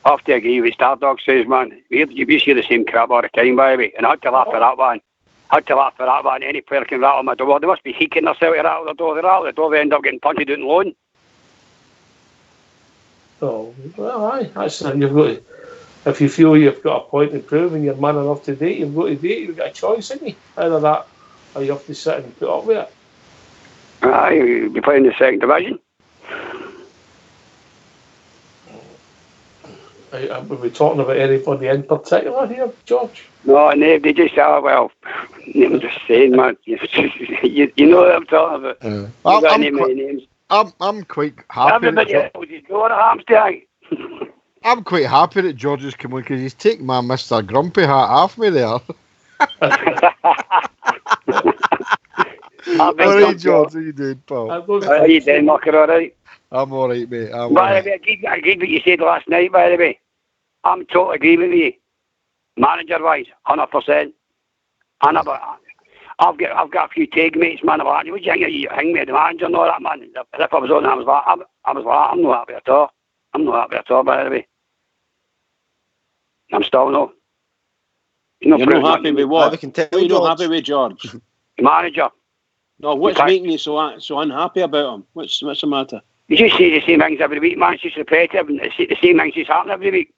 I have to agree with Stardog says, man. You hear the same crap all the time, by the way. And I had to laugh at that one. Any player can rattle my door. They must be seeking themselves to rattle the door. They rattle the door, they end up getting punched out on loan. Oh, well, aye. That's it. You've got to, if you feel you've got a point to prove and you're man enough to date, you've got to date. You've got a choice, haven't you? Either that or you have to sit and put up with it. Aye, you'll be playing the second division. Are we talking about anybody in particular here, George? No, they just are, well, I'm just saying, man. You know what I'm talking about. I'm quite happy. Everybody else is going to Hamstag. I'm quite happy that George has come on because he's taken my Mr. Grumpy hat off me there. Alright, George, how you doing, pal? How you doing, Mucker, alright? I'm alright, mate. By the way, I agreed what you said last night, by the way. I'm totally agree with you. Manager-wise, 100%. I've got a few tag mates, man. What do you think you hang me the manager and all that, man? If I was on, I was like, I'm not happy at all. I'm not happy at all, by the way. I'm still not. You're not happy with what? You're not happy with George? Manager. No, what's making you so unhappy about him? What's the matter? You just say the same things every week, man. It's just repetitive, and the same things just happen every week.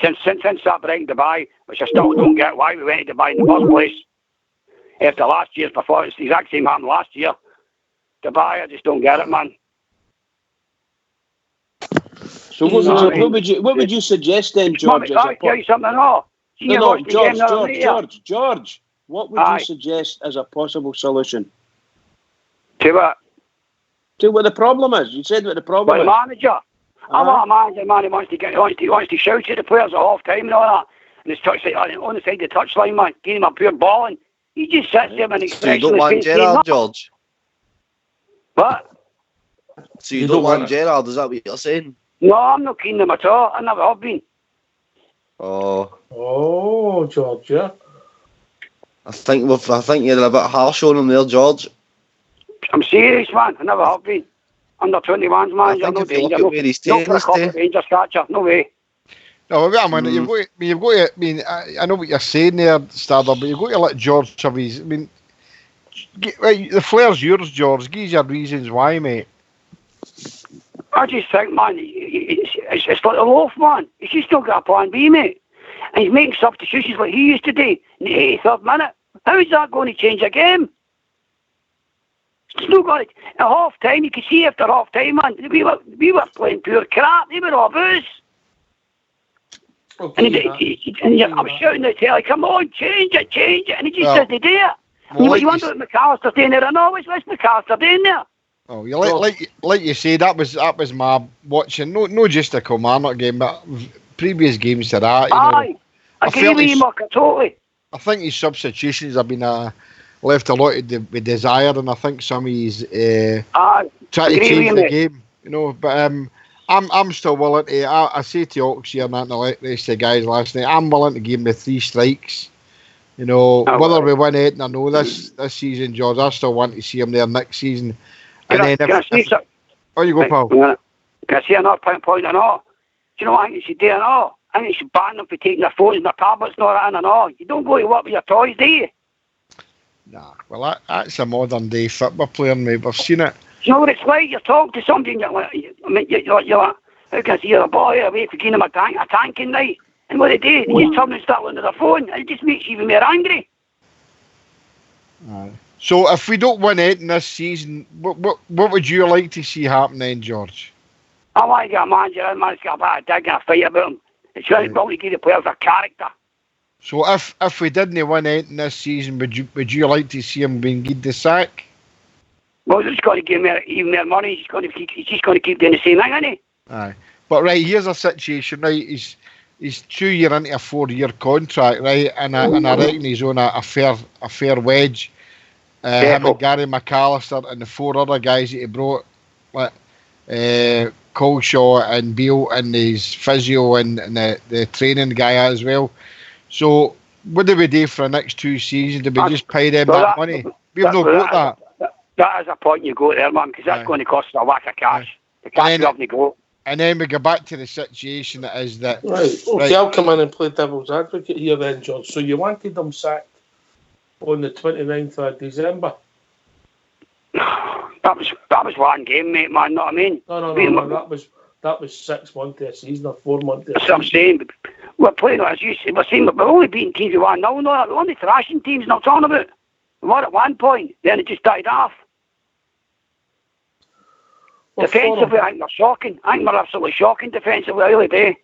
Since that break in Dubai, which I still don't get why we went to Dubai in the first place. After last year's performance, the exact same happened last year. Dubai, I just don't get it, man. So what would you suggest then, George? I'll tell you something, George, what would you suggest as a possible solution? To what? To what the problem is. You said what the problem is. The manager. I want a manager, man. He wants to shout at the players at half time and all that. And it's on the side of the touchline, man. Give him a pure ball, and he just sits there and expresses. So you don't want Gerrard, George? What? So you don't want Gerrard? Is that what you're saying? No, I'm not keen on him at all. I never have been. Oh, George, yeah. I think you're a bit harsh on him there, George. I'm serious, man. I never have been. Under 21s, man. I think if you look at where he's taking us to. Rangers catcher, no way. No, wait a minute. You've got to. I mean, I know what you're saying there, Starder, but you've got to let George have his. I mean, the flair's yours, George. Give us your reasons why, mate. I just think, man, it's like a loaf, man. He's still got a plan B, mate. And he's making substitutions like he used to do in the 83rd minute. How is that going to change a game? It's not got it. At half time, you can see after half time, man, we were playing pure crap. They were all booze. Okay, and I'm shouting at the telly, come on, change it. And he just says they do it. You wonder what McAllister's doing there. I know, what's McAllister doing there? Oh, like you say, that was my watching. No, just a Kilmarnock game, but previous games to that. I agree with you, Mark, totally. I think his substitutions have been left a lot to be desired, and I think some of his trying to change the game, But I'm still willing to. I say to Ox here and that, and the rest of the guys last night, I'm willing to give him the 3 strikes. Whether we win it or no this season, George, I still want to see him there next season. Can I say something? Oh, you go, pal. Can I say another point or not? Do you know what I think you should do or not? I think you should ban them for taking their phones and their tablets and all that and all. You don't go to work with your toys, do you? Nah, well, that's a modern day football player, mate. We've seen it. You know what it's like? You're talking to somebody and you're like, how can I see a boy away for giving him a tanking night? And what they do, they just turn and start looking at their phone, and it just makes you even more angry. So if we don't win anything this season, what would you like to see happen then, George? I want to get a manager in, man. It's got a bit of dig and a fight about him. It's really probably give the players a character. So if we didn't win anything this season, would you like to see him being given the sack? Well, he's going to give him even more money. He's just going to keep doing the same thing, isn't he? Aye. But right, here's a situation, right? He's 2 year into a 4-year contract, right? And I reckon he's on a fair wage. Him and Gary McAllister and the 4 other guys that he brought, like Colshaw and Beale and his physio and the training guy as well. So what do we do for the next 2 seasons? Do we just pay them that money? We've not got that. That is a point you go there, man, because that's going to cost a whack of cash. The cash you have to go. And then we go back to the situation that is that... Right, okay, I'll come in and play devil's advocate here then, George. So you wanted them sacked on the 29th of December? That was one game, mate, man, know what I mean? No, that was 6 months of a season or 4 months of a season. That's what I'm saying. We're playing, as you say, we're only beating teams we won now, we're only thrashing teams, not talking about. We were at one point, then it just died off. Well, defensively, I think they're shocking. I think they're absolutely shocking defensively, I really do.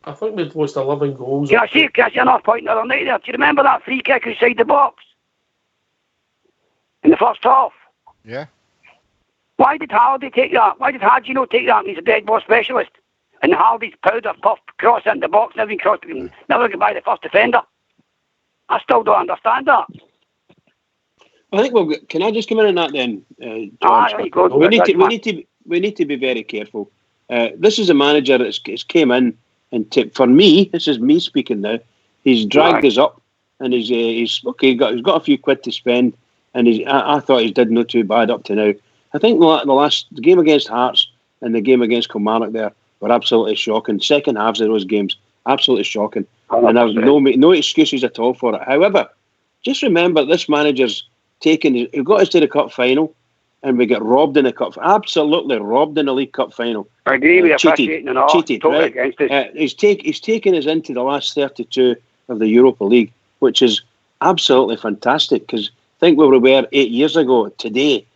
I think we've lost 11 goals. Can I see another point the other night there? Do you remember that free kick inside the box? In the first half? Yeah. Why did Hardy take that? Why did Hagino take that? He's a dead ball specialist. And Hardy's powder puff cross into the box, never get by the first defender. I still don't understand that. I think can I just come in on that then, George? We need to be very careful. This is a manager that's came in and for me, this is me speaking now. He's dragged us up, and he's okay. He's got a few quid to spend, and I thought he did not too bad up to now. I think the game against Hearts and the game against Kilmarnock there were absolutely shocking. Second halves of those games, absolutely shocking, 100%. And there's no excuses at all for it. However, just remember this manager's he got us to the cup final, and we get robbed in the cup. Absolutely robbed in the League Cup final. I agree with officiating and all. Cheated, totally right? Against us. He's taken us into the last 32 of the Europa League, which absolutely fantastic. Because think where we were 8 years ago today.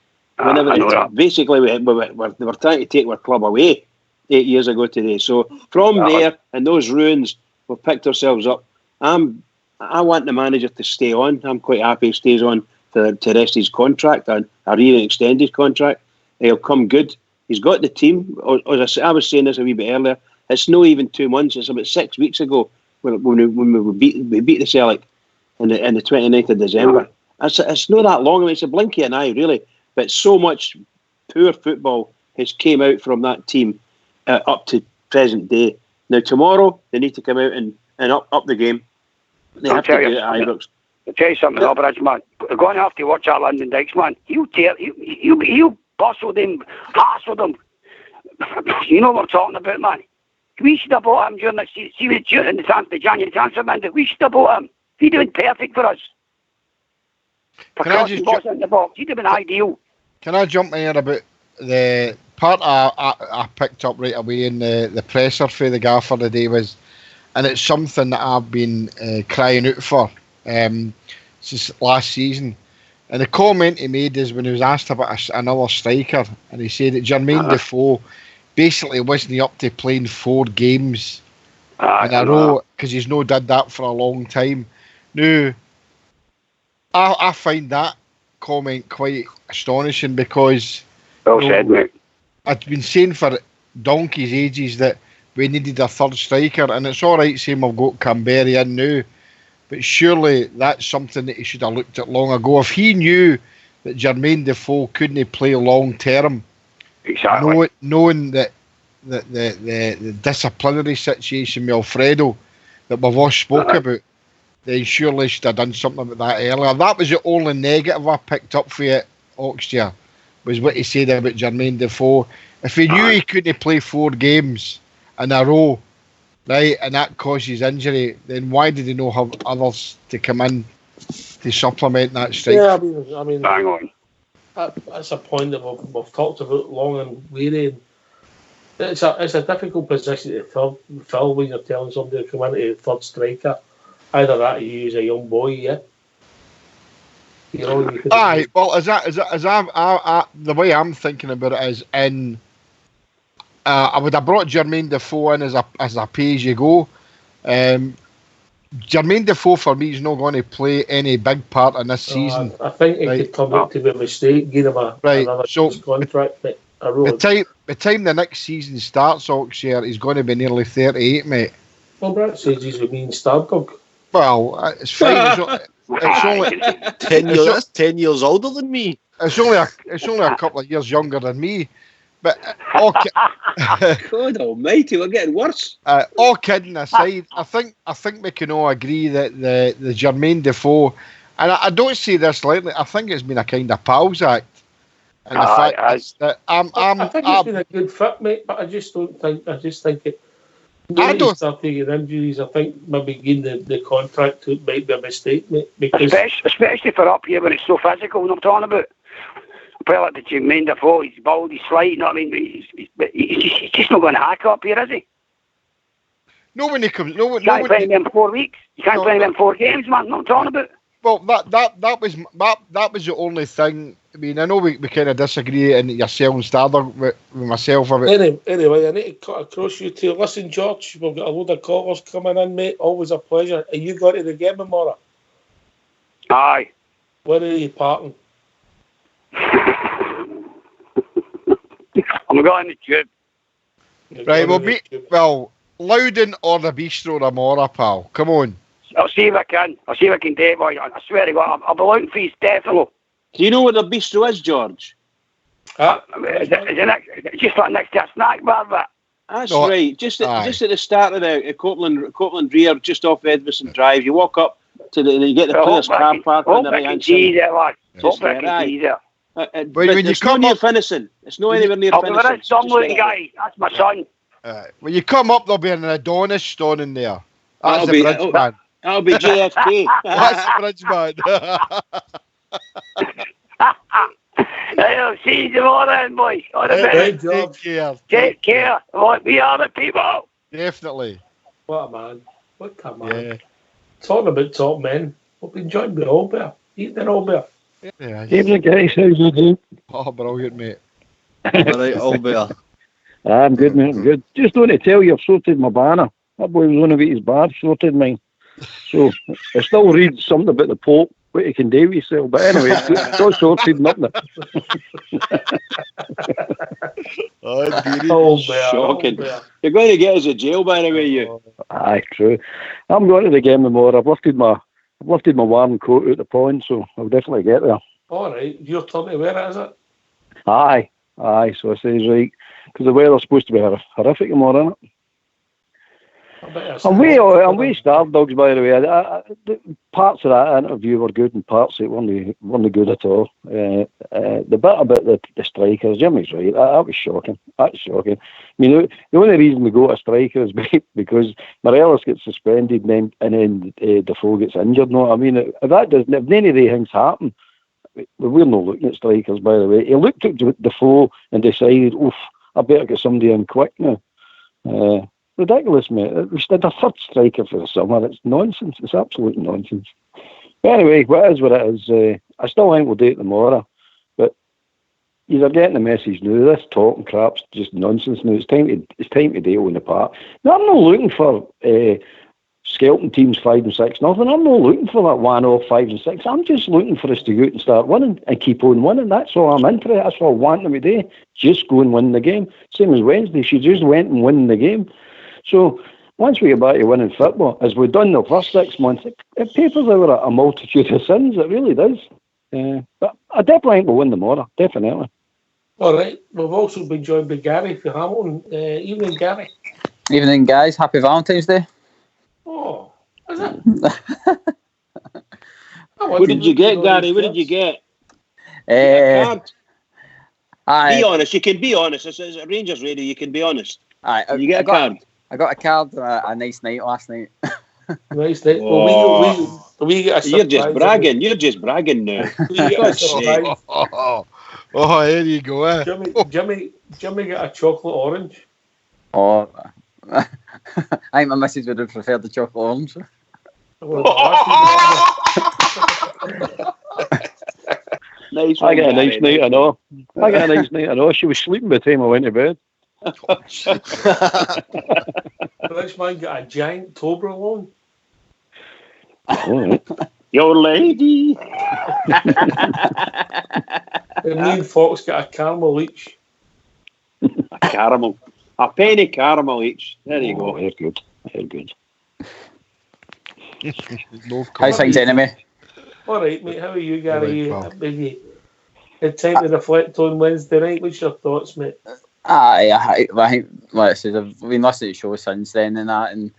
Basically, we were trying to take our club away 8 years ago today. So from there and those ruins, we've picked ourselves up. I want the manager to stay on. I'm quite happy he stays on to the rest of his contract and even extend his contract. He'll come good. He's got the team. As I was saying this a wee bit earlier, it's not even 2 months. It's about 6 weeks ago when we beat the Celtic in the 29th of December. It's not that long. I mean, it's a blink of an eye, really. But so much poor football has came out from that team up to present day. Now tomorrow they need to come out and up the game. They have to do it at Ibrox. I'll tell you something, Albridge, man. We're going to have to watch our London Dykes, man. He'll bustle them, hassle them. You know what I'm talking about, man. We should have bought him during the January transfer window. We should have bought him. He'd have been perfect for us. Can I just in the box. He'd have been ideal. Can I jump in here about the part I picked up right away in the presser for the gaffer today was, and it's something that I've been crying out for since last season. And the comment he made is when he was asked about another striker, and he said that Jermaine Defoe basically wasn't up to playing 4 games in a row because he's not did that for a long time. Now, I find that comment quite astonishing because I've been saying for donkey's ages that we needed a third striker, and it's all right saying we've got Canberra in now, but surely that's something that he should have looked at long ago. If he knew that Jermaine Defoe couldn't play long term, knowing that the disciplinary situation with Alfredo that we've all spoke about, then surely he should have done something about that earlier. That was the only negative I picked up for you, Oxtia, was what he said about Jermaine Defoe. If he knew he couldn't play 4 games in a row, right, and that caused his injury, then why did he not have others to come in to supplement that strike? Yeah, I mean, hang on. That's a point that we've talked about long and weary. It's a difficult position to fill when you're telling somebody to come into third striker. Either that or you use a young boy, yeah. You know, you could. Aye, well, the way I'm thinking about it is I would have brought Jermaine Defoe in as a pay as you go. Jermaine Defoe for me is not going to play any big part in this season. I think it could come out to be a mistake. Give him another contract, mate. The time the next season starts, Oxshare, he's going to be nearly 38, mate. Well, Brett says he's a mean stab dog. Well, it's fine. It's only 10 years. That's 10 years older than me. It's only a couple of years younger than me. But God Almighty, we're getting worse. All kidding aside, I think we can all agree that the Jermaine Defoe, and I don't say this lightly, I think it's been a kind of pals act. And the fact is that I think it's been a good fit, mate. But I just think it. I don't start taking injuries. I think maybe getting the contract might be a mistake, mate. Because especially for up here when it's so physical. You know what I'm talking about? Well, like the Jermaine Defoe, he's bald, he's slight. You know what I mean? He's just not going to hack up here, is he? No, when he comes, you can't play him in 4 weeks. You can't play him in 4 games, man. You know what I'm talking about? Well, that was the only thing. I mean, I know we kind of disagree, and yourself and Stardust with myself about. Anyway, I need to cut across you two. Listen, George, we've got a load of callers coming in, mate. Always a pleasure. Are you going to the game tomorrow? Aye. Where are you parking? I'm going in the tube. Right, well, Loudon or the Bistro tomorrow, pal. Come on. I'll see if I can. I'll see if I can do it, boy. I swear to God, I'll be looking for his definitely. Do you know what the Bistro is, George? It's just like next to a snack bar, but. That's right. Just at the start of the Copeland Rear, just off Edmondson Drive, you walk up to you get the players' car park on the right hand side. But when you come up, finishing. It's not anywhere near finishing. Some guy. That's my son. When you come up, there'll be an Adonis standing there. That's the bridge man. That'll be JFK. That's the bridge man. I'll see you tomorrow then, boys. Take care. Take care. We are the people. Definitely. What a man. What a man. Yeah. Talking about top men. Hope you enjoyed the All Bear. Eating an All Bear. Yeah. Evening, guys. How's it going? Oh, brilliant, mate. All right, All Bear. I'm good, mate. I'm good. Just want to tell you, I've sorted my banner. That boy was on about his bar, sorted mine. So I still read something about the Pope, what you can do with yourself. But anyway, it's all sorted, nothing. Shocking. You're going to get us a jail, by the way, you. Aye, true. I'm going to the game tomorrow. I've lifted my warm coat out the pond, so I'll definitely get there. All right, you're turn to wear it, is it? Aye. So I says, right, because the weather's supposed to be horrific tomorrow, isn't it? I'm way starved, dogs, by the way. The parts of that interview were good and parts that weren't good at all. The bit about the strikers, Jimmy's right. That was shocking. That's shocking. I mean, the only reason we go to strikers is because Morelos gets suspended and then Defoe gets injured. No, I mean, if any of these things happen, we're not looking at strikers, by the way. He looked at Defoe and decided, oof, I better get somebody in quick now. Ridiculous, mate. We did a third striker for the summer. It's nonsense. It's absolute nonsense. But anyway, what it is. I still think we'll do it tomorrow. But you're getting the message now. This talking crap's just nonsense now. It's time to deal in the park. Now, I'm not looking for skeleton teams 5 and 6 nothing. I'm not looking for that 1-off 5 and 6. I'm just looking for us to go out and start winning and keep on winning. That's all I'm interested. That's all I want them to do. Just go and win the game. Same as Wednesday. She just went and won the game. So once we get back to winning football, as we've done the first 6 months, it papers over a multitude of sins. It really does. But I definitely think we'll win tomorrow. Definitely. All right. We've also been joined by Gary from Hamilton. Evening, Gary. Evening, guys. Happy Valentine's Day. Oh, is it? What did you get, Gary? What did you get? A card? Be honest. You can be honest. It's Rangers Radio. You can be honest. You get a card. I got a card. A nice night last night. Nice night. We get a You're just bragging. You're just bragging now. Oh, there you go. Jimmy got a chocolate orange. Oh, I think my missus would have preferred the chocolate orange. Nice I one, get a nice Gary, night, I know. I get a nice night, I know. She was sleeping by the time I went to bed. This man got a giant Toblerone. Your lady. And me and Fox got a caramel each. A caramel. A penny caramel each. There you go. They're good. They're good. How's things anyway? All right, mate. How are you, Gary? Right, Maybe had time to reflect on Wednesday night. What's your thoughts, mate? I think, like I said, I've been listening to the show since then and that, and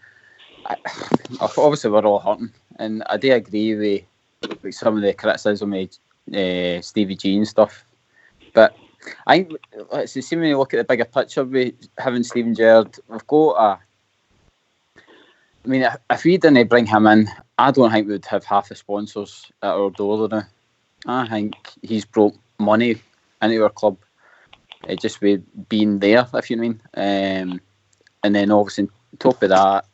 obviously we're all hurting, and I do agree with some of the criticism of Stevie G and stuff, but I think, let's see, when you look at the bigger picture with having Steven Gerrard, we've got I mean, if we didn't bring him in, I don't think we'd have half the sponsors at our door now. I think he's brought money into our club, just with being there, if you know what I mean. And then obviously on top of that,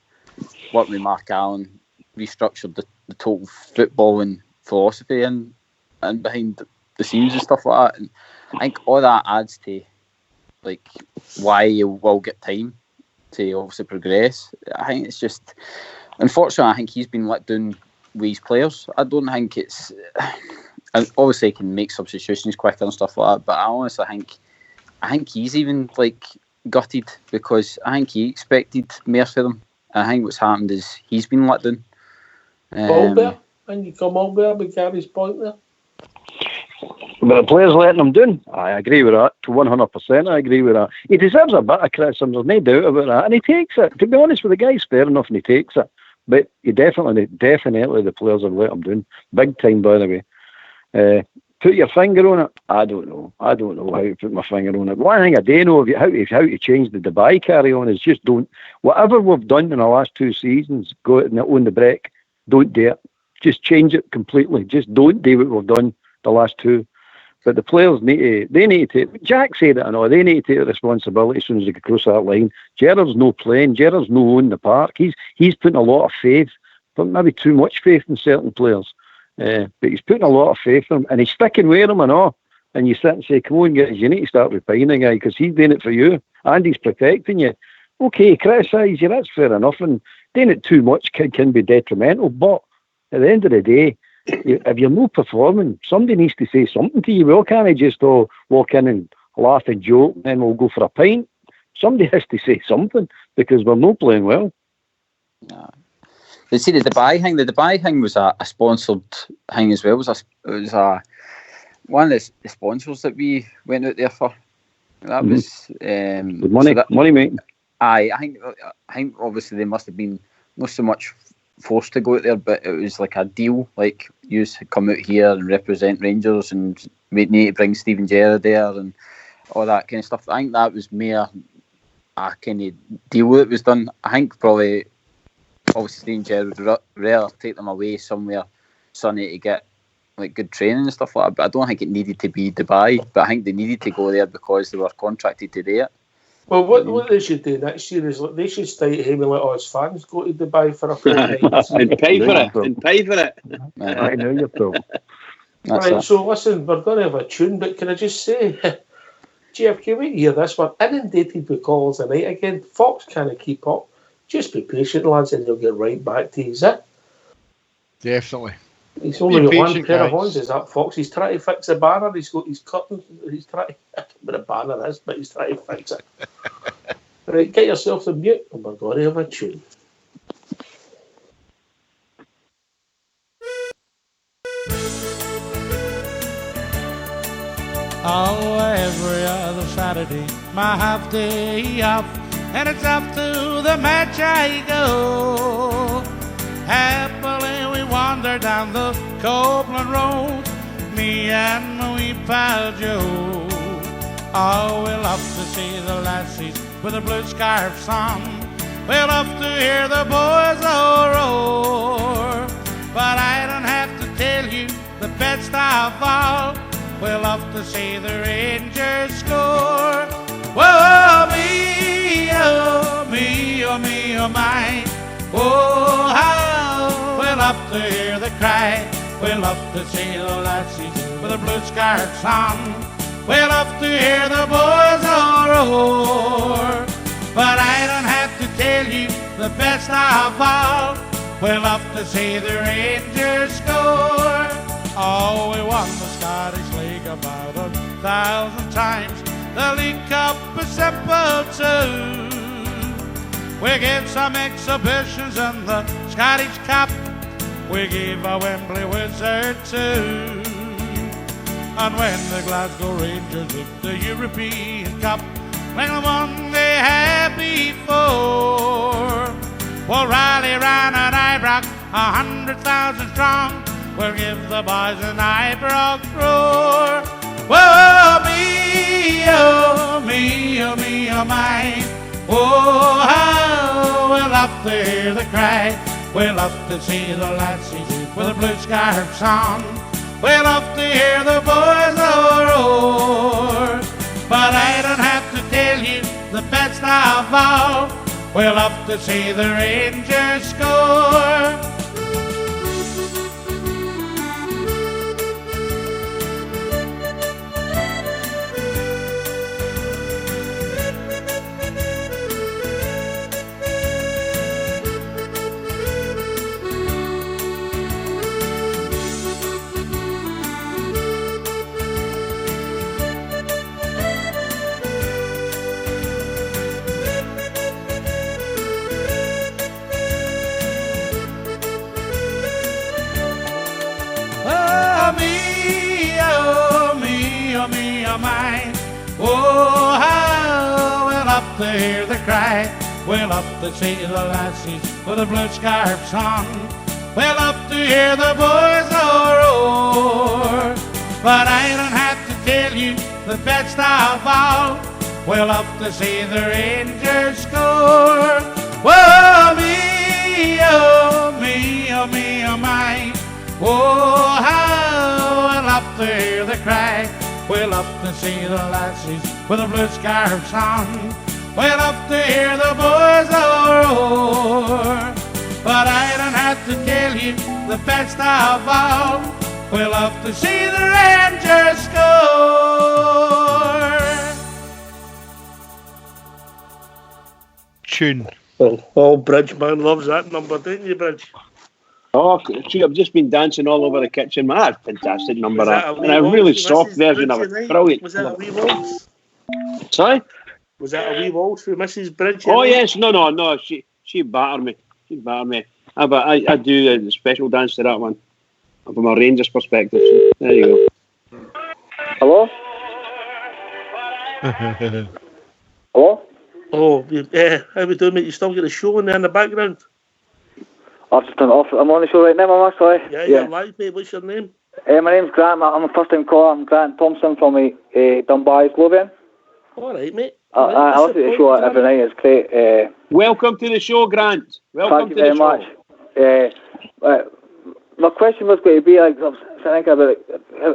working with Mark Allen, restructured the total football and philosophy and behind the scenes and stuff like that. And I think all that adds to like why you will get time to obviously progress. I think it's just, unfortunately, I think he's been let down with his players. I don't think it's, obviously he can make substitutions quicker and stuff like that, but I honestly think he's even like gutted, because I think he expected more for them. And I think what's happened is he's been let down. Albert, and you come Albert with Gary's point there. But the players letting him down. I agree with that. To 100%, I agree with that. He deserves a bit of criticism, there's no doubt about that. And he takes it. To be honest with the guy's fair enough, and he takes it. But he definitely the players have let him down. Big time, by the way. Put your finger on it? I don't know how to put my finger on it. One thing I do know how to change the Dubai carry on is just don't. Whatever we've done in the last 2 seasons, go on the break. Don't do it. Just change it completely. Just don't do what we've done the last 2. But the players need to take. Jack said it, I know. They need to take the responsibility as soon as they get across that line. Gerrard's no playing. Gerrard's no owning the park. He's putting a lot of faith, but maybe too much faith in certain players. But he's putting a lot of faith in them, and he's sticking with them and all. And you sit and say, "Come on, guys, you need to start repaying the guy because he's doing it for you and he's protecting you." Okay, criticise you, that's fair enough, and doing it too much can be detrimental. But at the end of the day, if you're not performing, somebody needs to say something to you. We all can't just walk in and laugh and joke and then we'll go for a pint. Somebody has to say something because we're not playing well. No. You see, the Dubai thing was a sponsored thing as well. It was one of the sponsors that we went out there for. That was good money, money making. I think obviously they must have been not so much forced to go out there, but it was like a deal, like you come out here and represent Rangers and we need to bring Steven Gerrard there and all that kind of stuff. I think that was more a kind of deal that was done. I think probably obviously Steven Gerrard would rather take them away somewhere sunny to get like good training and stuff like that, but I don't think it needed to be Dubai, but I think they needed to go there because they were contracted to do it. Well, what they should do next year is they should start him and let all his fans go to Dubai for a fortnight. and pay for it. I know you're talking. Right, so listen, we're going to have a tune, but can I just say, Jeff, can we hear this? We're inundated with calls tonight again. Fox can't keep up. Just be patient, lads, and you'll get right back to you. Is it? Definitely. He's only got one pair of horns, is that Fox? He's trying to fix the banner. He's got his curtains. He's trying to, I don't know what a banner is, but he's trying to fix it. Right, get yourself to mute, and we're going to have a tune. Oh, every other Saturday, my half day off, and it's off to the match I go. Happily we wander down the Copeland Road, me and my wee pal Joe. Oh, we love to see the lassies with the blue scarves on. We love to hear the boys all roar. But I don't have to tell you the best of all, we love to see the Rangers score. Whoa, me, oh, me, oh, me, oh, my. Oh, how we love to hear the cry. We love to see the lassies with a blue scarf on. We love to hear the boys all roar, but I don't have to tell you the best of all. We love to see the Rangers score. Oh, we won the Scottish League about 1,000 times. The League Cup is simple too. We gave some exhibitions in the Scottish Cup. We gave a Wembley Wizard too. And when the Glasgow Rangers took the European Cup, like the one they had before, we'll rally round an Ibrox 100,000 strong. We'll give the boys an Ibrox roar. Whoa, me, oh, me, oh, me, oh, my. Oh, how we'll love to hear the cry. We'll love to see the lassies with the blue scarves on. We'll love to hear the boys all roar, but I don't have to tell you the best of all. We'll love to see the Rangers score. Oh, how we'll love to hear the cry. We'll love to see the lassies with the blue scarves on. We'll love to hear the boys all roar, but I don't have to tell you the best of all. We'll love to see the Rangers score. Whoa, me, oh, me, oh, me, oh, my. Oh, how we'll love to hear the cry. We'll love to see the lassies with the blue scarves on. We'll love to hear the boys all roar, but I don't have to tell you the best of all. We'll love to see the Rangers score. Tune. Oh, Bridgeman loves that number, didn't you, Bridge? Oh, gee, I've just been dancing all over the kitchen. Man, that's a fantastic number. Was that a And a wee really waltz, soft Mrs. version of Bridge, it. night? Brilliant. Was that a wee waltz? Sorry? Was that a wee waltz for Mrs. Bridge? Oh, yes. No. She battered me. But I do a special dance to that one from a Rangers perspective. So there you go. Hello? Hello? Oh, how we doing, mate? You still got a show in there in the background? I've just turned it off. I'm on the show right now, am I? Sorry. Yeah, you're live, mate. What's your name? My name's Grant. I'm a first-time caller. I'm Grant Thompson from Dunbar, Lothian. All right, mate. I listen to the show every night. It's great. Welcome to the show, Grant. Welcome thank you very much. My question was going to be, like, I was thinking about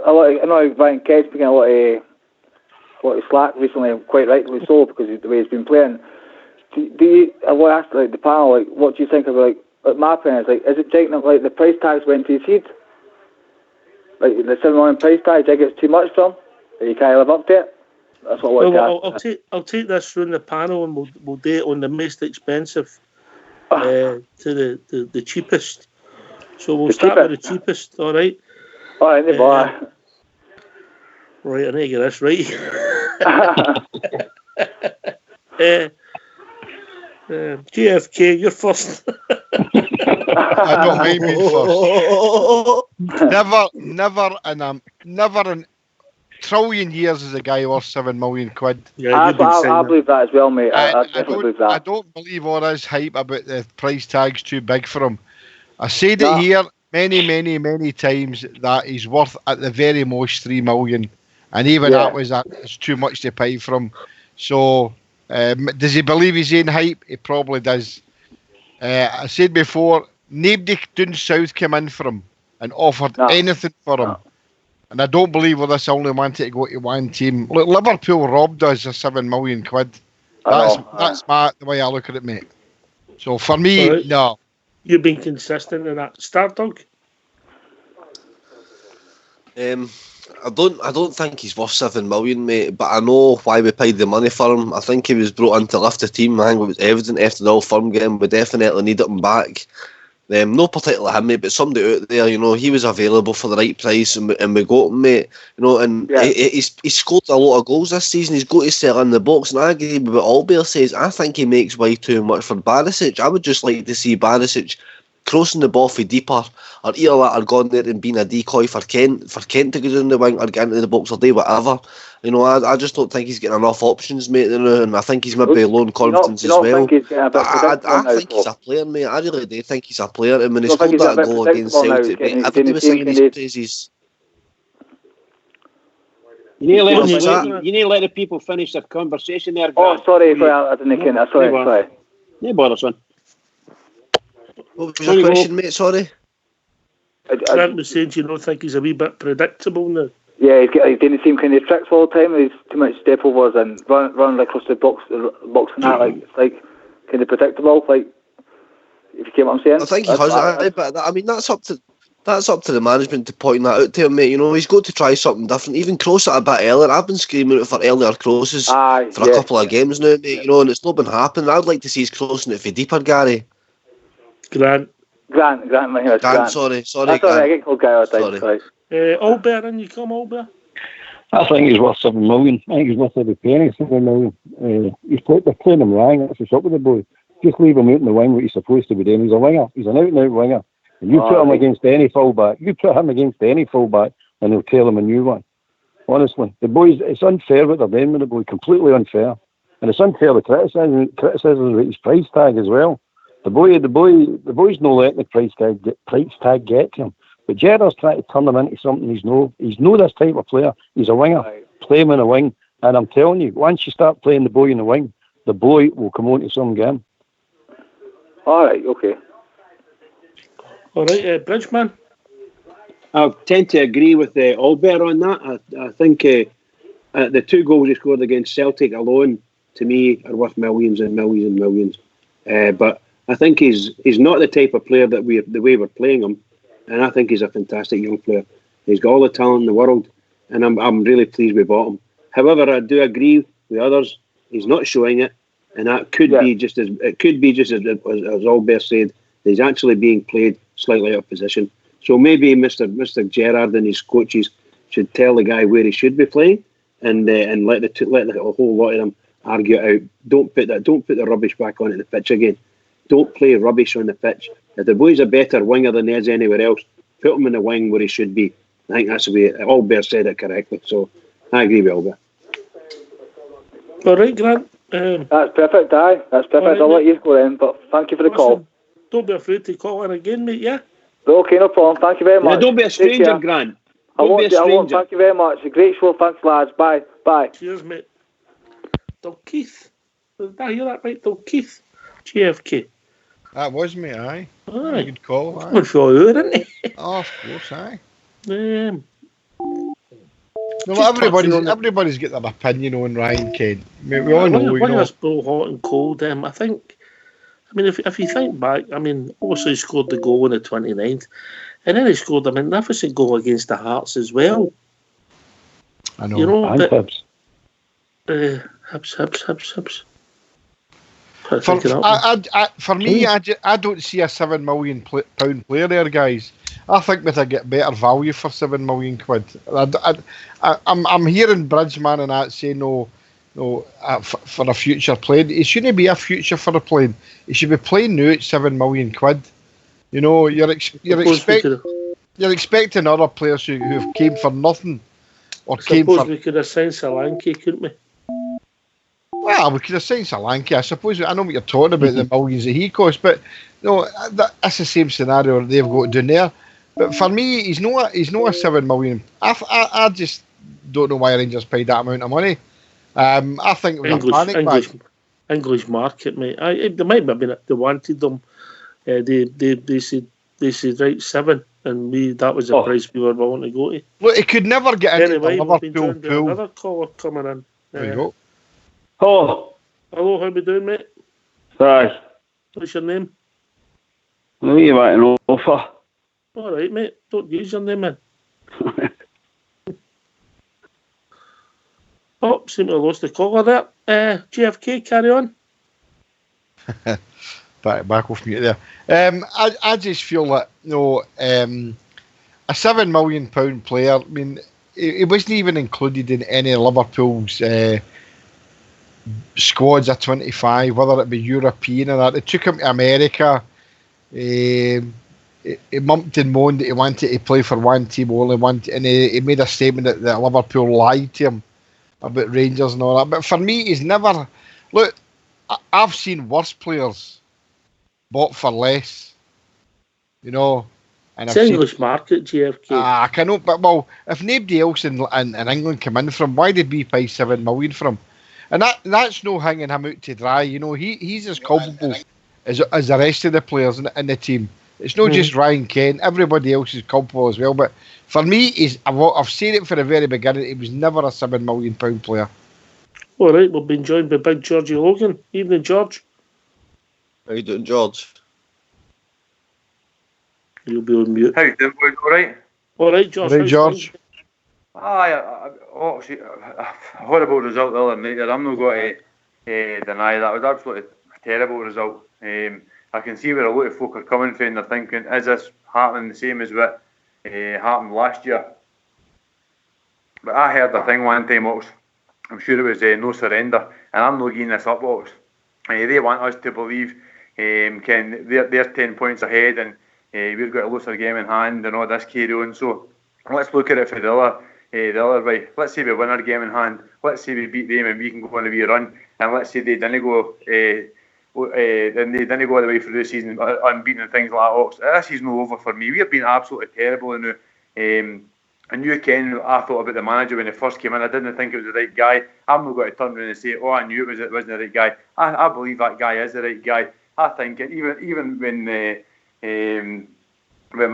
a lot. I know Ryan Ked's been getting a lot of slack recently, quite rightly so, because of the way he's been playing. Do you? I want to ask the panel, what do you think about my opinion is it taking up the price tags went to his head? Like the $7 million price tag, do you think it's too much for him? That you can't live up to it? That's what I want to ask. I'll take this through the panel and we'll do it on the most expensive to the cheapest. So we'll start with the cheapest, all right? All right, bye. Right, I need to get this right. GFK, you're first. I don't mind being first. Never in trillion years is a guy worth £7 million. Yeah, I believe that as well, mate. I definitely believe that. I don't believe all this hype about the price tag's too big for him. I said it here many times that he's worth at the very most $3 million, and even that's too much to pay for him. So does he believe he's in hype? He probably does. I said before, nobody down south came in for him and offered anything for him. And I don't believe we're this only wanted to go to one team. Look, Liverpool robbed us of £7 million. That's the way I look at it, mate. So for me, no. You've been consistent in that. Start, Doug? I don't think he's worth 7 million, mate. But I know why we paid the money for him. I think he was brought in to lift the team. I think it was evident after the Old Firm game. We definitely needed him back. No particular him, mate, but somebody out there, he was available for the right price, and we got him, mate. And he's scored a lot of goals this season. He's got to sell in the box, and I agree with what Albert says. I think he makes way too much for Barisic. I would just like to see Barisic crossing the ball for deeper, or either that, or gone there and being a decoy for Kent to go down the wing or get into the box or do whatever. I just don't think he's getting enough options, mate, and I think he's maybe low in confidence as well. I think he's a player, mate. I really do think he's a player. And when he scored that goal against Celtic, mate, everybody was singing his praises. You need to let the people finish their conversation there. Oh, sorry, I didn't get that. Sorry. No bother, son. What was your question, mate? Sorry. Grant was saying, you don't think he's a wee bit predictable now? Yeah, he didn't seem kind of tricks all the time. He's too much step overs and run across the box and that. It's like kind of predictable. Like, if you get what I'm saying. I think he has, but I mean that's up to the management to point that out to him, mate. He's got to try something different. Even cross it a bit earlier. I've been screaming out for earlier crosses for a couple of games now, mate. And it's not been happening. I'd like to see his crossing it for deeper, Gary. Grant, sorry. That's all right, I get called Gary all the time. Albert, in you come, Albert. I think he's worth 7 million. I think he's worth every penny, 7 million. They're playing him wrong. That's what's up with the boy. Just leave him out in the wing what he's supposed to be doing. He's a winger. He's an out-and-out winger. And you put him against any fullback. And they'll tell him a new one. Honestly. The boys, it's unfair what they're doing with the boy. Completely unfair. And it's unfair the criticism with his price tag as well. The boy's no letting the price tag get to him. But Gerrard's trying to turn him into something he's no this type of player. He's a winger. Play him in a wing. And I'm telling you, once you start playing the boy in the wing, the boy will come on to some game. All right, okay. All right, Bridgeman. I tend to agree with Albert on that. I think the 2 goals he scored against Celtic alone, to me, are worth millions and millions and millions. But I think he's not the type of player that the way we're playing him, and I think he's a fantastic young player. He's got all the talent in the world, and I'm really pleased we bought him. However, I do agree with others. He's not showing it, and that could be just as Albert said. He's actually being played slightly out of position. So maybe Mr. Gerrard and his coaches should tell the guy where he should be playing, and let the whole lot of them argue it out. Don't put the rubbish back onto the pitch again. Don't play rubbish on the pitch. If the boy's a better winger than he is anywhere else, put him in the wing where he should be. I think that's the way Albert said it correctly. So I agree with Albert. All right, Grant. That's perfect, That's perfect. Right, I'll let you go in, but thank you for the call. Don't be afraid to call in again, mate, yeah? Okay, no problem. Thank you very much. Yeah, don't be a stranger, Grant. I won't. Thank you very much. A great show. Thanks, lads. Bye. Cheers, mate. Keith. Did I hear that right? Keith. GFK. That was me, aye. Good call, aye. I'm sure you, didn't he? Oh, of course, aye. Everybody's got their opinion on Ryan Kent. I mean, we all know. When it's both hot and cold, I think. I mean, if you think back, I mean, obviously he scored the goal on the 29th, and then he scored a magnificent goal against the Hearts as well. I know. And Hibs. Hibs. For me, I don't see a £7 million player there, guys. I think that I get better value for £7 million. I'm hearing Bridgeman and that say no, for a future play. It shouldn't be a future for a plane. He should be playing now at £7 million. You're expecting other players who came for nothing we could have signed Solanke, couldn't we? Well, we could have signed Solanke. I suppose I know what you're talking about, the millions that he cost, but that's the same scenario they've got down there. But for me, he's not a £7 million. I just don't know why Rangers paid that amount of money. I think it was a panic buy. English market, mate. They might have been. They wanted them. They said right 7, and that was the price we were willing to go to. Look, he could never get into the Liverpool pool. Another caller coming in. There you go. Hello, how we doing, mate? Hi. What's your name? What are you want to offer? All right, mate. Don't use your name, man. Oh, seem to have lost the caller there. GFK, carry on. back off mute there. I just feel that a £7 million player. I mean, he wasn't even included in any of Liverpool's squads of 25, whether it be European or that. They took him to America. He mumped and moaned that he wanted to play for one team only, and he made a statement that Liverpool lied to him about Rangers and all that. But for me, he's never. Look, I've seen worse players bought for less, and it's English market, GFK. I cannot, but if nobody else in England come in from, why did we pay £7 million for him? And that's no hanging him out to dry. He's as culpable as the rest of the players in the team. It's not just Ryan Kent. Everybody else is culpable as well. But for me, I've said it from the very beginning. He was never a £7 million player. All right, we've been joined by Big Georgie Logan. Evening, George. How you doing, George? You'll be on mute. How you doing, boys? All right? All right, George. All right, George. Obviously, a horrible result the other night. I'm not going to deny that. It was absolutely a terrible result. I can see where a lot of folk are coming from. They're thinking, is this happening the same as what happened last year? But I heard a thing one time, Ox. I'm sure it was no surrender, and I'm not giving this up, Ox. They want us to believe they're 10 points ahead and we've got to lose our game in hand and all this carry on. So let's look at it for the other way. Let's say we win our game in hand. Let's say we beat them and we can go on a wee run. And let's say they didn't go then they didn't go all the way through the season unbeaten and things like that. This season's not over for me. We've been absolutely terrible. And you, Ken, I thought about the manager when he first came in. I didn't think it was the right guy. I'm not going to turn around and say, I knew it wasn't the right guy. I believe that guy is the right guy. I think even when we're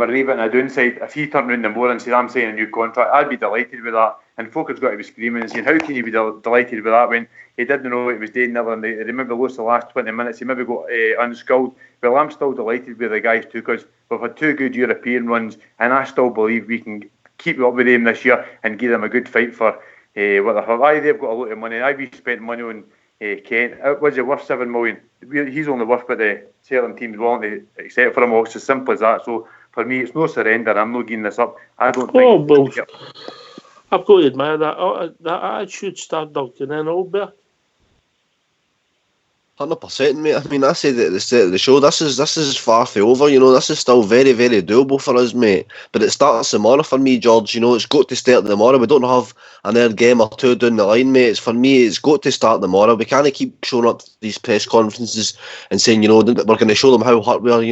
leaving a downside, if he turned around tomorrow and said, I'm signing a new contract, I'd be delighted with that. And folk has got to be screaming and saying, how can you be delighted with that when he didn't know what he was doing the other night? Remember, lost the last 20 minutes, he maybe got unskulled. Well, I'm still delighted with the guys too, because we've had 2 good European runs, and I still believe we can keep up with them this year and give them a good fight for what they have. They've got a lot of money. We spent money on Kent. Was it worth $7 million? He's only worth what the certain teams want to accept for him. It's as simple as that. So for me, it's no surrender. I'm not giving this up. I don't think. I've got to admire that attitude start ducking in, Albert. 100%, mate. I mean, I said at the start of the show, this is far from over. This is still very, very doable for us, mate. But it starts tomorrow for me, George. It's got to start tomorrow. We don't have another game or 2 down the line, mate. For me, it's got to start tomorrow. We can't keep showing up to these press conferences and saying, we're going to show them how hurt we are.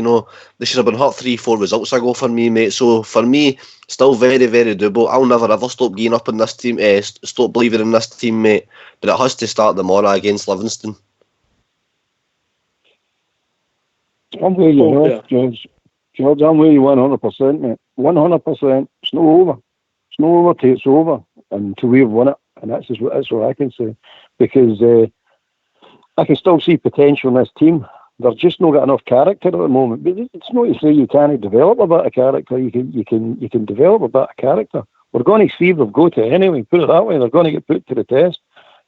They should have been hurt 3-4 results ago for me, mate. So for me, still very, very doable. I'll never ever stop giving up on this team. Stop believing in this team, mate. But it has to start tomorrow against Livingston. I'm with you, George. George, I'm with you 100%, mate. 100%. It's not over. It's not over till it's over until we've won it. And that's what I can say. Because I can still see potential in this team. They've just not got enough character at the moment. But it's not to say you can't develop a bit of character. You can develop a bit of character. We're going to see if they've got to anyway. Put it that way. They're going to get put to the test.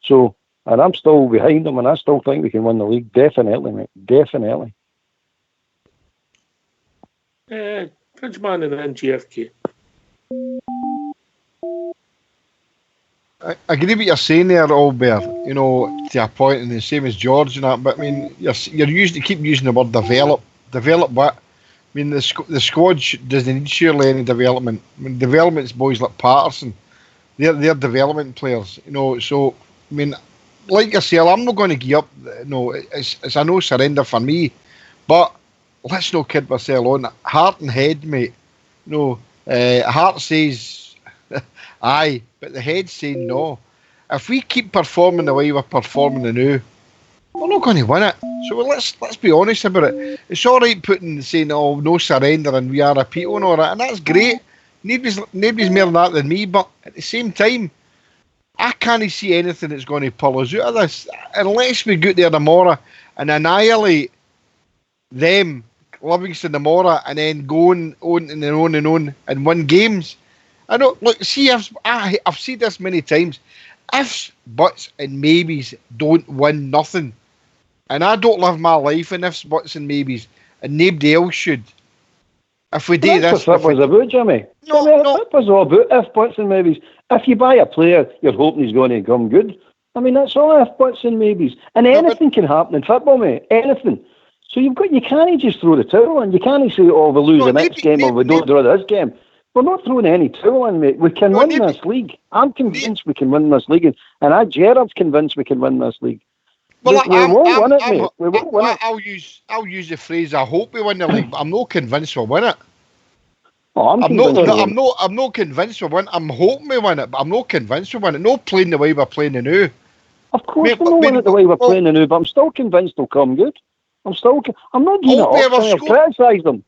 So, and I'm still behind them, and I still think we can win the league. Definitely, mate. Definitely. Fridgeman and then GFK. I agree with what you're saying there, Albert, to a point, and the same as George and that, but I mean, you keep using the word develop. Develop what? I mean, the squad doesn't need surely any development. I mean, development's boys like Patterson. They're development players, so, I mean, like I say, I'm not going to give up. It's a no surrender for me, but let's not kid ourselves on. Heart and head, mate. Heart says aye, but the head's saying no. If we keep performing the way we're performing now, we're not going to win it. So let's be honest about it. It's all right saying, no surrender and we are a people and all that, and that's great. Nobody's more than that than me, but at the same time, I can't see anything that's going to pull us out of this unless we go there tomorrow and annihilate them, Livingston tomorrow, and then go on and win games. I don't look. See, I've seen this many times. ifs, buts, and maybes don't win nothing. And I don't live my life in ifs, buts, and maybes, and nobody else should. If we do That's this, what football's about, Jimmy. Football's all about if, buts, and maybes. If you buy a player, you're hoping he's going to come good. I mean, that's all if, buts, and maybes. And anything can happen in football, mate. Anything. So you can't just throw the towel in. You can't say, oh, we lose the next game or we don't draw this game. We're not throwing any towel in, mate. We can win this league. I'm convinced we can win this league. And Gerard's convinced we can win this league. Well, we won't win it, mate. We won't win it. I'll use the phrase, I hope we win the league, but I'm not convinced we'll win it. Oh, I'm not convinced we'll win. I'm hoping we win it, but I'm not convinced we'll win it. Not playing the way we're playing the new. Of course we'll not win it the way we're playing the new, but I'm still convinced they'll come good. I'm not doing it off. I'll criticise them.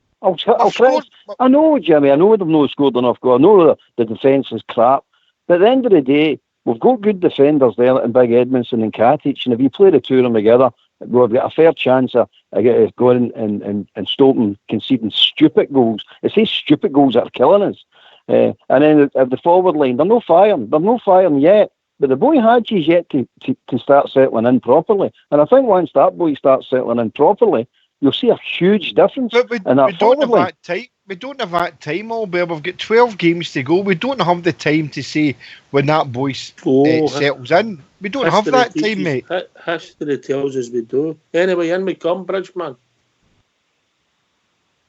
I know, Jimmy, I know they've not scored enough goals. I know the defence is crap. But at the end of the day, we've got good defenders there in Big Edmondson and Katic, and if you play the two of them together, we've got a fair chance of going and stopping conceding stupid goals. It's these stupid goals that are killing us. And then at the forward line, they're not firing yet. But the boy Hadji's yet to start settling in properly. And I think once that boy starts settling in properly, you'll see a huge difference. But we don't have that time. We don't have that time, Albert. We've got 12 games to go. We don't have the time to say when that boy settles in. We don't have that time, mate. History tells us we do. Anyway, in we come, Bridgeman.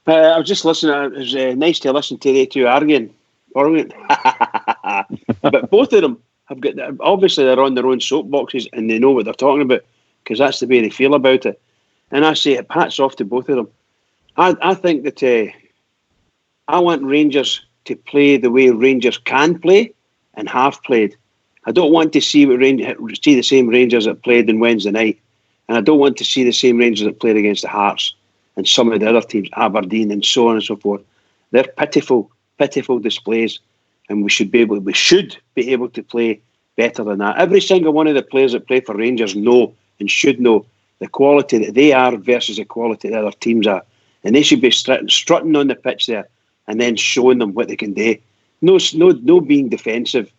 I was just listening. It was nice to listen to the two arguing. But both of them have got, obviously they're on their own soapboxes and they know what they're talking about because that's the way they feel about it. And I say hats off to both of them. I think that I want Rangers to play the way Rangers can play and have played. I don't want to see the same Rangers that played on Wednesday night, and I don't want to see the same Rangers that played against the Hearts and some of the other teams, Aberdeen and so on and so forth. They're pitiful displays, and we should be able to play better than that. Every single one of the players that play for Rangers know and should know the quality that they are versus the quality that other teams are, and they should be strutting on the pitch there and then showing them what they can do. No being defensive.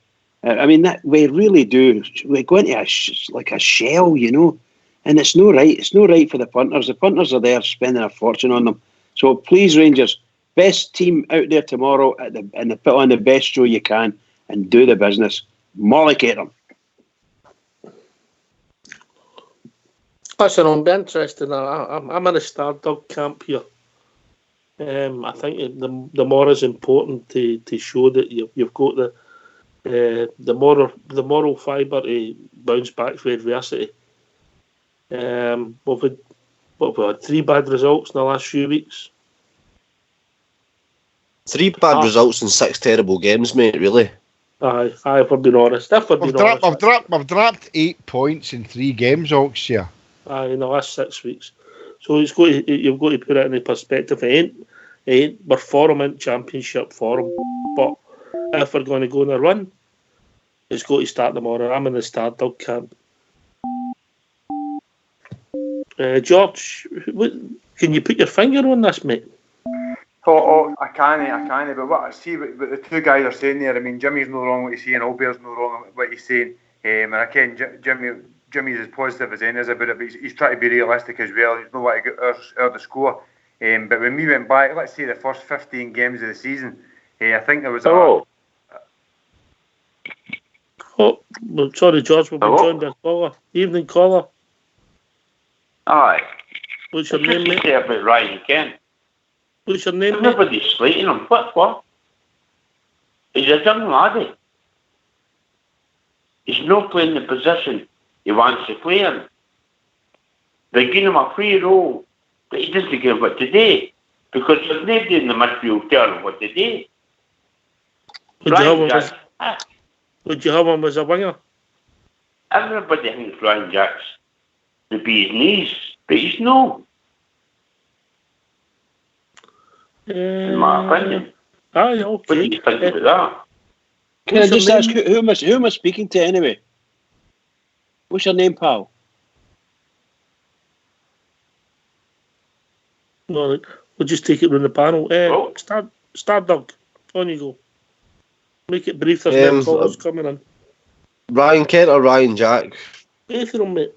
I mean, that we really do. We go into a shell, you know, and it's no right. It's no right for the punters. The punters are there spending a fortune on them. So please, Rangers, best team out there tomorrow and put on the best show you can and do the business. Mollocate them. Listen, I'm interested. I'm in a Stardog camp here. I think the more is important to show that you've got the moral fibre to bounce back for adversity. We've had 3 bad results in the last few weeks. 3 bad results in 6 terrible games, mate. Really. Aye, if we're being honest. We've dropped 8 points in 3 games, Oaks here. Aye, in the last 6 weeks. So you've got to put it in perspective. We're form in championship form, but if we're going to go on a run, it's got to start tomorrow. I'm in the Stardog camp. George, can you put your finger on this, mate? Oh, I can't. But what I see, what the two guys are saying there, I mean, Jimmy's no wrong what he's saying, Albert's no wrong what he's saying. And I can Jimmy's as positive as any is about it, but he's trying to be realistic as well. He's not want to get the score. But when we went back, let's say the first 15 games of the season, I think there was well, sorry, George, we've been joined by a caller. Evening, caller. Aye. What's your name, mate? Say about Ryan Kent. What's your name, Everybody's slating him. What? He's a young laddie. He's not playing the position he wants to play in. They give him a free role, but he doesn't give what to do because there's nobody in the midfield telling him what to do. Would you have him as a winger? Everybody thinks Ryan Jack's the bee's knees, but he's no. In my opinion. Aye, okay. What do you think about that? Can I just ask who am I speaking to anyway? What's your name, pal? No, we'll just take it from the panel. Stardog, on you go. Make it brief. There's no callers coming in. Ryan Kent or Ryan Jack? Both of them, mate.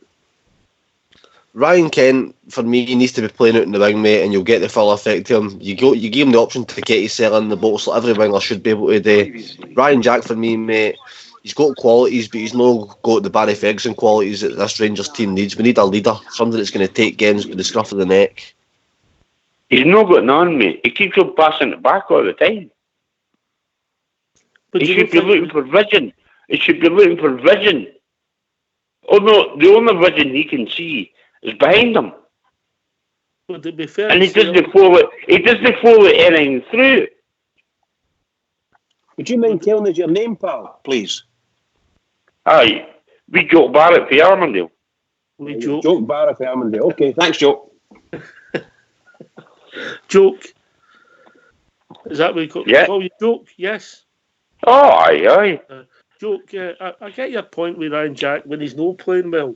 Ryan Kent, for me, he needs to be playing out in the wing, mate, and you'll get the full effect of him. You give him the option to get his cell in the box, like every winger should be able to do. Ryan Jack, for me, mate, he's got qualities, but he's not got the Barry Ferguson qualities that this Rangers team needs. We need a leader, somebody that's going to take games with the scruff of the neck. He's not got none, mate. He keeps on passing it back all the time. But he should be looking for vision. He should be looking for vision. Oh no, the only vision he can see is behind him. But to be fair, and he doesn't follow anything through. Would you mind telling us your name, pal, please? Aye, we Joe Barrett for Armandale. We Joe Barrett for Armandale. Okay, thanks, Joe. Joke. Is that what you call you? Joke? Yes. Oh, aye. Joke. I get your point with Ryan Jack. When he's not playing well,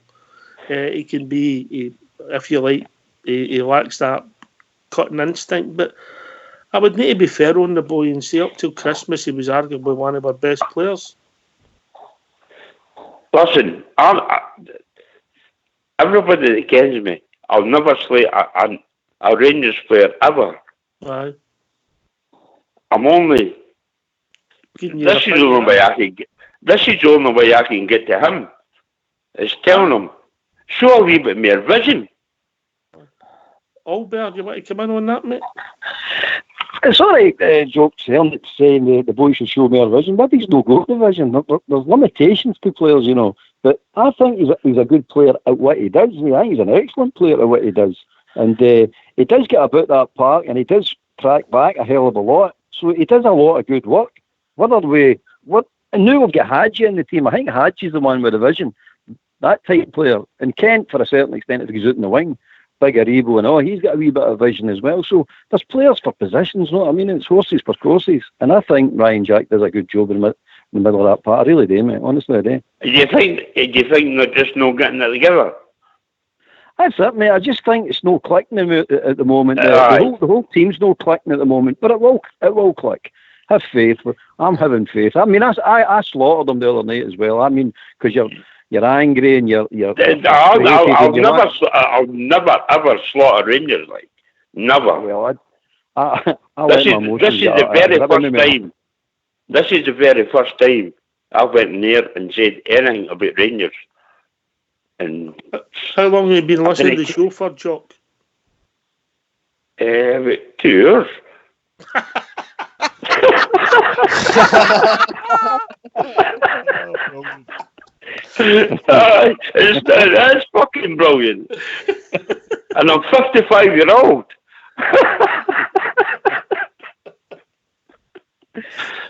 he can be, if you like, he lacks that cutting instinct. But I would need to be fair on the boy and say up till Christmas he was arguably one of our best players. Listen, everybody that kens me, I'll never slay a Rangers player ever. Aye. I'm only. This is the only way I can get. This is the only way I can get to him. Is telling him, show a wee bit more vision. Albert, you want to come in on that, mate? It's all right, Joke, saying the boy should show more vision, but he's no got the vision. There's limitations to players, you know. But I think he's a good player at what he does. I think he's an excellent player at what he does. And he does get about that park, and he does track back a hell of a lot. So he does a lot of good work. And now we've got Hadji in the team. I think Hadji's the one with the vision. That type of player. And Kent, for a certain extent, if he's out in the wing, bigger Ebo and all, he's got a wee bit of vision as well. So there's players for positions, you know what I mean? It's horses for courses. And I think Ryan Jack does a good job in the middle of that part. I really do, mate. Honestly, I do. Do you think they're just not getting it together? That's it, mate. I just think it's no clicking at the moment. The whole team's no clicking at the moment, but it will click. Have faith. I'm having faith. I mean, I slaughtered them the other night as well. I mean, because you're angry and you're. I'll never ever slaughter Rangers, like never. Well, this is the very first time. This is the very first time I went near and said anything about Rangers. And how long have you been listening to the show for, Jock? About 2 years. That's fucking brilliant. And I'm 55-year-old.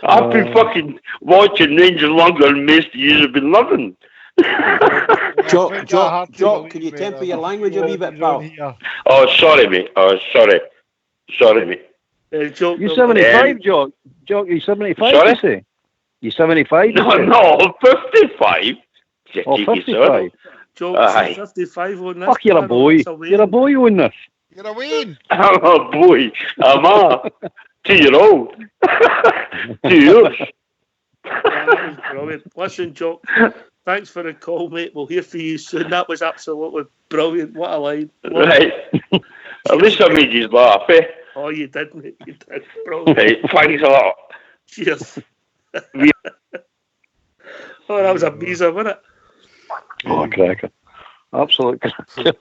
I've been fucking watching Rangers longer than most of you have been living. Jock, can you temper your language a wee bit, pal? Oh, sorry, mate. Sorry, mate. You 75, Jock? Jock, you 75, sorry? You say? You 75? No, 55. Oh, 55. Jock, 55 on this. Fuck, you're a boy. You're a boy on this. You're a win. I'm a boy. I'm a 2-year-old. 2 years. That was brilliant. Listen, Jock, thanks for the call, mate. We'll hear from you soon. That was absolutely brilliant. What a line. Right. At least I made you laugh, eh? Oh, you did, mate. You did. Brilliant. Right, thanks a lot. Cheers. Oh, that was a beezer, wasn't it? Oh, cracker. Absolute cracker.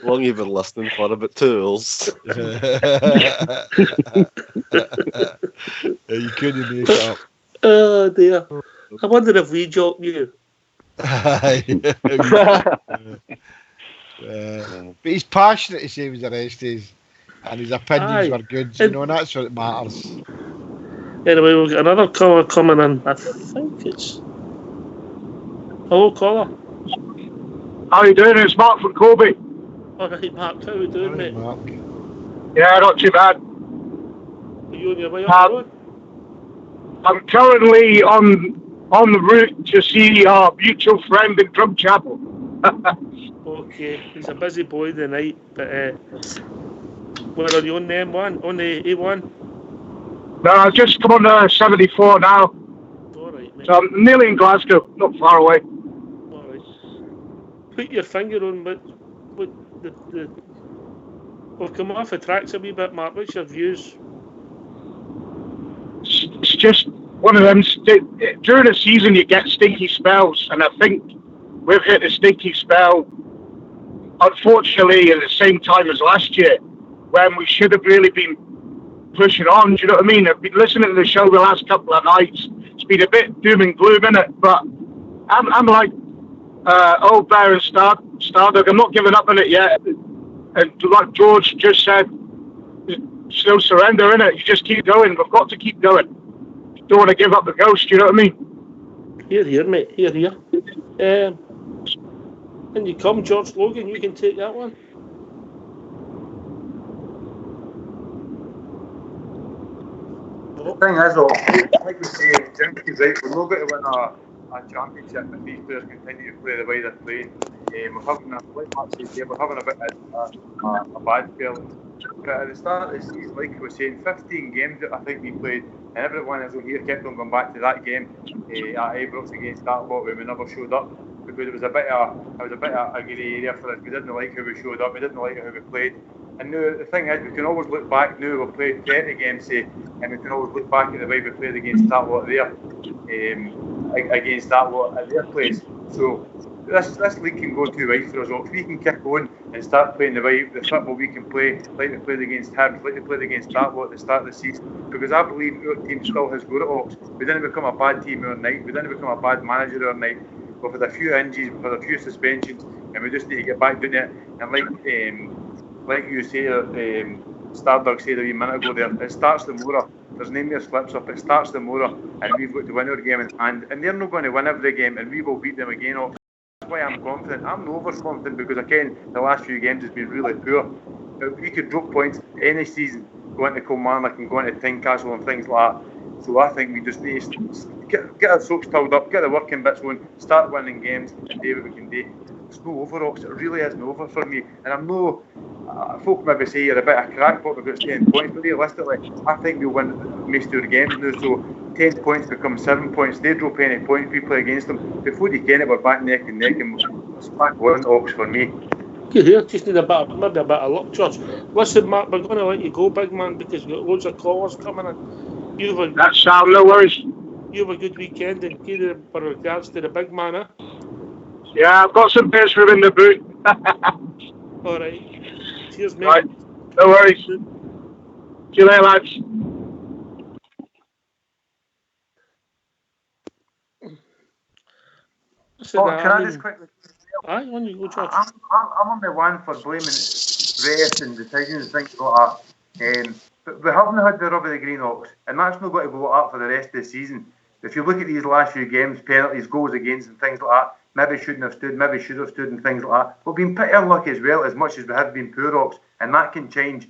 Long you've been listening for about 2 hours. You couldn't make it up. Oh, dear. I wonder if we joke you. But he's passionate to say he was the rest is, and his opinions were good, you know, and that's what matters. Anyway, we've got another caller coming in. I think it's... Hello, caller. How you doing? It's Mark from Kobe. All right, Mark. How you doing, mate? Mark. Yeah, not too bad. Are you on your way up the road? I'm currently on the route to see our mutual friend in Drumchapel. Okay, he's a busy boy tonight, but where are you on the M1? On the A1? No, I've just come on 74 now. Alright, So I'm nearly in Glasgow, not far away. All right. Put your finger on what the we've come off the tracks a wee bit, Mark. What's your views? It's just one of them. During the season, you get stinky spells, and I think we've hit a stinky spell, unfortunately, at the same time as last year, when we should have really been pushing on. Do you know what I mean? I've been listening to the show the last couple of nights. It's been a bit doom and gloom, innit? But I'm like old Bear and Stardog. I'm not giving up on it yet. And like George just said, still surrender, innit? You just keep going. We've got to keep going. Don't want to give up the ghost, you know what I mean? Here, mate. Here. And you come, George Logan, you can take that one. The thing is, though, like we say, Jimmy's right, we're not going to win a championship if these players continue to play the way they're playing. We're having a bit of a bad spell. But at the start of the season, like we were saying, 15 games that I think we played, and everyone as well here kept on going back to that game at Ibrox against that lot when we never showed up, because it was a bit of a grey area for us. We didn't like how we showed up, we didn't like how we played. And now the thing is, we can always look back now. We've played 30 games, say, and we can always look back at the way we played against that lot there, against that lot at their place. So this league can go two ways for us. If we can kick on and start playing the football we can play, like we played against Hibs, like we played against that lot at the start of the season, because I believe our team still has got it all. We didn't become a bad team overnight. We didn't become a bad manager overnight. We've had a few injuries, we've had a few suspensions, and we just need to get back doing it. And like you say, Stardog said a wee minute ago there, it starts the Mora. There's no more slips up. It starts the Mora, and we've got to win our game in hand. And they're not going to win every game, and we will beat them again. That's why I'm confident. I'm not overconfident because again, the last few games has been really poor. But we could drop points any season, going to Kilmarnock and going to Tynecastle and things like that. So I think we just need to get our socks tilled up, get the working bits on, start winning games, and do what we can do. It's no over, Ox. It really isn't over for me. And I'm no. Folk maybe say you're a bit of a crackpot because it's 10 points, but realistically, I think we'll win most of our games now. So 10 points become 7 points. They drop any points we play against them. Before you can it, we're back neck and neck, and it's back one, Ox, for me. Good here, just need maybe a bit of luck, George. Listen, Mark, we're going to let you go, big man, because we've got loads of callers coming in. That's Sam, no worries. You have a good weekend, and give it for regards to the big man, eh? Yeah, I've got some beers for him in the boot. All right. Cheers, mate. Right. No worries. See you later, lads. Can I just quickly? Aye, on you go, George. I'm on the one for blaming rest and decisions and things like that. But we haven't had the rub of the green, Ox, and that's not going to go up for the rest of the season. If you look at these last few games, penalties, goals against, and things like that, maybe shouldn't have stood, maybe should have stood, and things like that. We've been pretty unlucky as well, as much as we have been poor, Ox, and that can change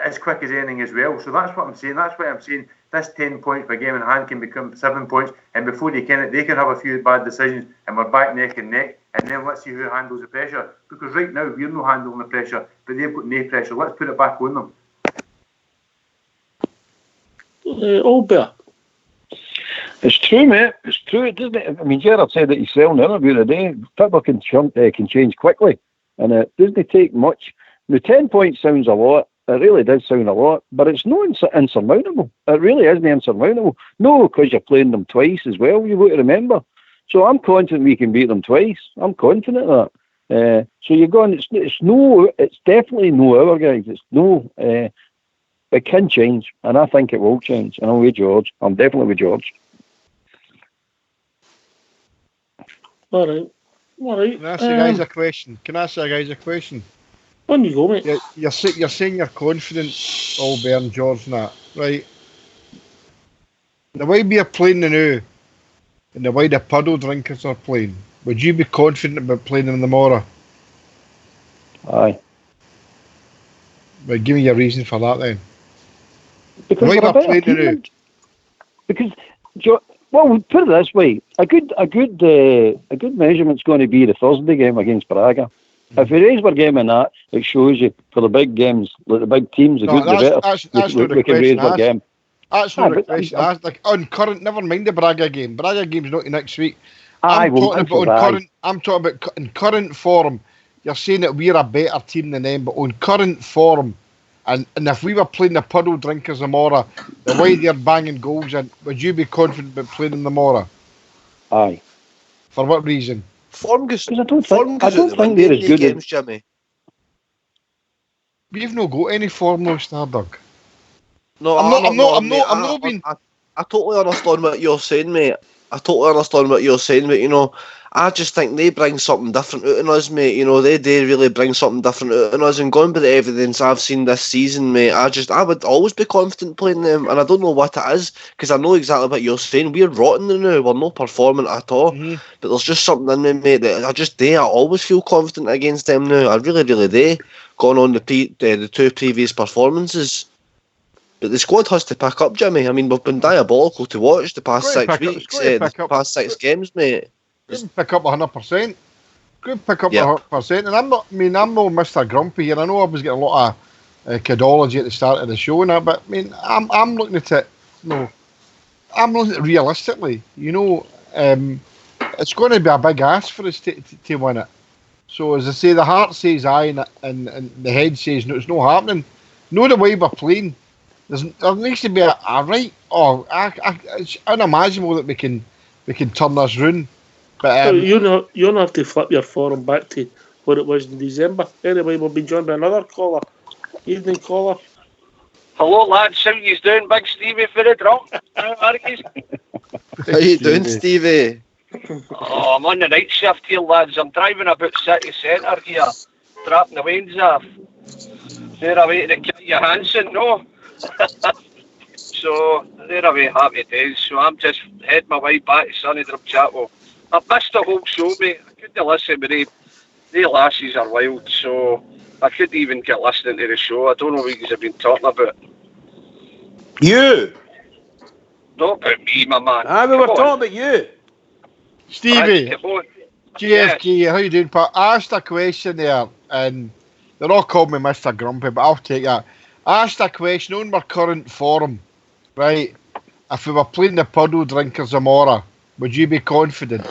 as quick as anything as well. So that's what I'm saying. That's why I'm saying this 10 points per game in hand can become 7 points, and before they can have a few bad decisions, and we're back neck and neck, and then let's see who handles the pressure. Because right now we're not handling the pressure, but they've got no pressure. Let's put it back on them. Bear. It's true, mate. It's true, doesn't it? I mean, Gerard said that he's selling the interview today. Football can change quickly, and it doesn't take much. The 10 points sounds a lot. It really does sound a lot, but it's not insurmountable. It really isn't insurmountable. No, because you're playing them twice as well. You've got to remember. So I'm confident we can beat them twice. I'm confident of that. So you're going. It's definitely no hour, guys. It's no. It can change, and I think it will change. And I'm with George. I'm definitely with George. All right. Can I ask you guys a question? On you go, mate. You're saying you're confident, Albert and George, and that, right? The way we are playing now, and the way the puddle drinkers are playing, would you be confident about playing in the Mora? Aye. Well, give me your reason for that then. Because the way we're playing now. Because, well, put it this way: a good measurement's going to be the Thursday game against Braga. If we raise our game in that, it shows you for the big games, like the big teams, the better. That's we can raise our game. That's not the question. Like on current, never mind the Braga game. Braga game's not next week. I'm talking about in current form. You're saying that we're a better team than them, but on current form, and if we were playing the puddle drinkers tomorrow, the way they're banging goals in, would you be confident about playing them tomorrow? Aye. For what reason? Form goes. I don't think they're as good as Jimmy. We've not got any form now, Stardog. No, I'm not being. I totally understand what you're saying, mate. I totally understand what you're saying, but you know, I just think they bring something different out in us, mate. You know, they really bring something different out in us. And going by the evidence I've seen this season, mate, I would always be confident playing them. And I don't know what it is, because I know exactly what you're saying. We're rotten now. We're not performing at all. Mm-hmm. But there's just something in them, mate, that I always feel confident against them now. I really do. Going on the two previous performances. But the squad has to pick up, Jimmy. I mean, we've been diabolical to watch the past 6 weeks, the past 6 games, mate. Pick up 100%. Good pick up 100%. And I'm not Mr. Grumpy here. I know I was getting a lot of caudology at the start of the show and that, but I mean, I'm looking at it. No, I'm looking at it realistically. You know, it's going to be a big ask for us to win it. So as I say, the heart says aye, and the head says no. It's not happening. No, the way we're playing. There needs to be a right. It's unimaginable that we can turn this round. But you don't have to flip your forum back to what it was in December. Anyway, we'll be joined by another caller. Evening caller. Hello lads, how you doing? Big Stevie for the drop. How you doing, Stevie? Oh, I'm on the night shift here, lads. I'm driving about city centre here, trapping the wains off. They're away to the Johansson, no? So they're away happy days. So I'm just heading my way back to Sunnydrop Chapel. I've missed the whole show, mate. I couldn't listen, but they lasses are wild, so I couldn't even get listening to the show. I don't know what you have been talking about. You? Not about me, my man. We were talking about you. Stevie, right, GFG, how you doing, Pat? I asked a question there, and they're all calling me Mr. Grumpy, but I'll take that. I asked a question on my current form, right? If we were playing the puddle drinkers tomorrow, would you be confident?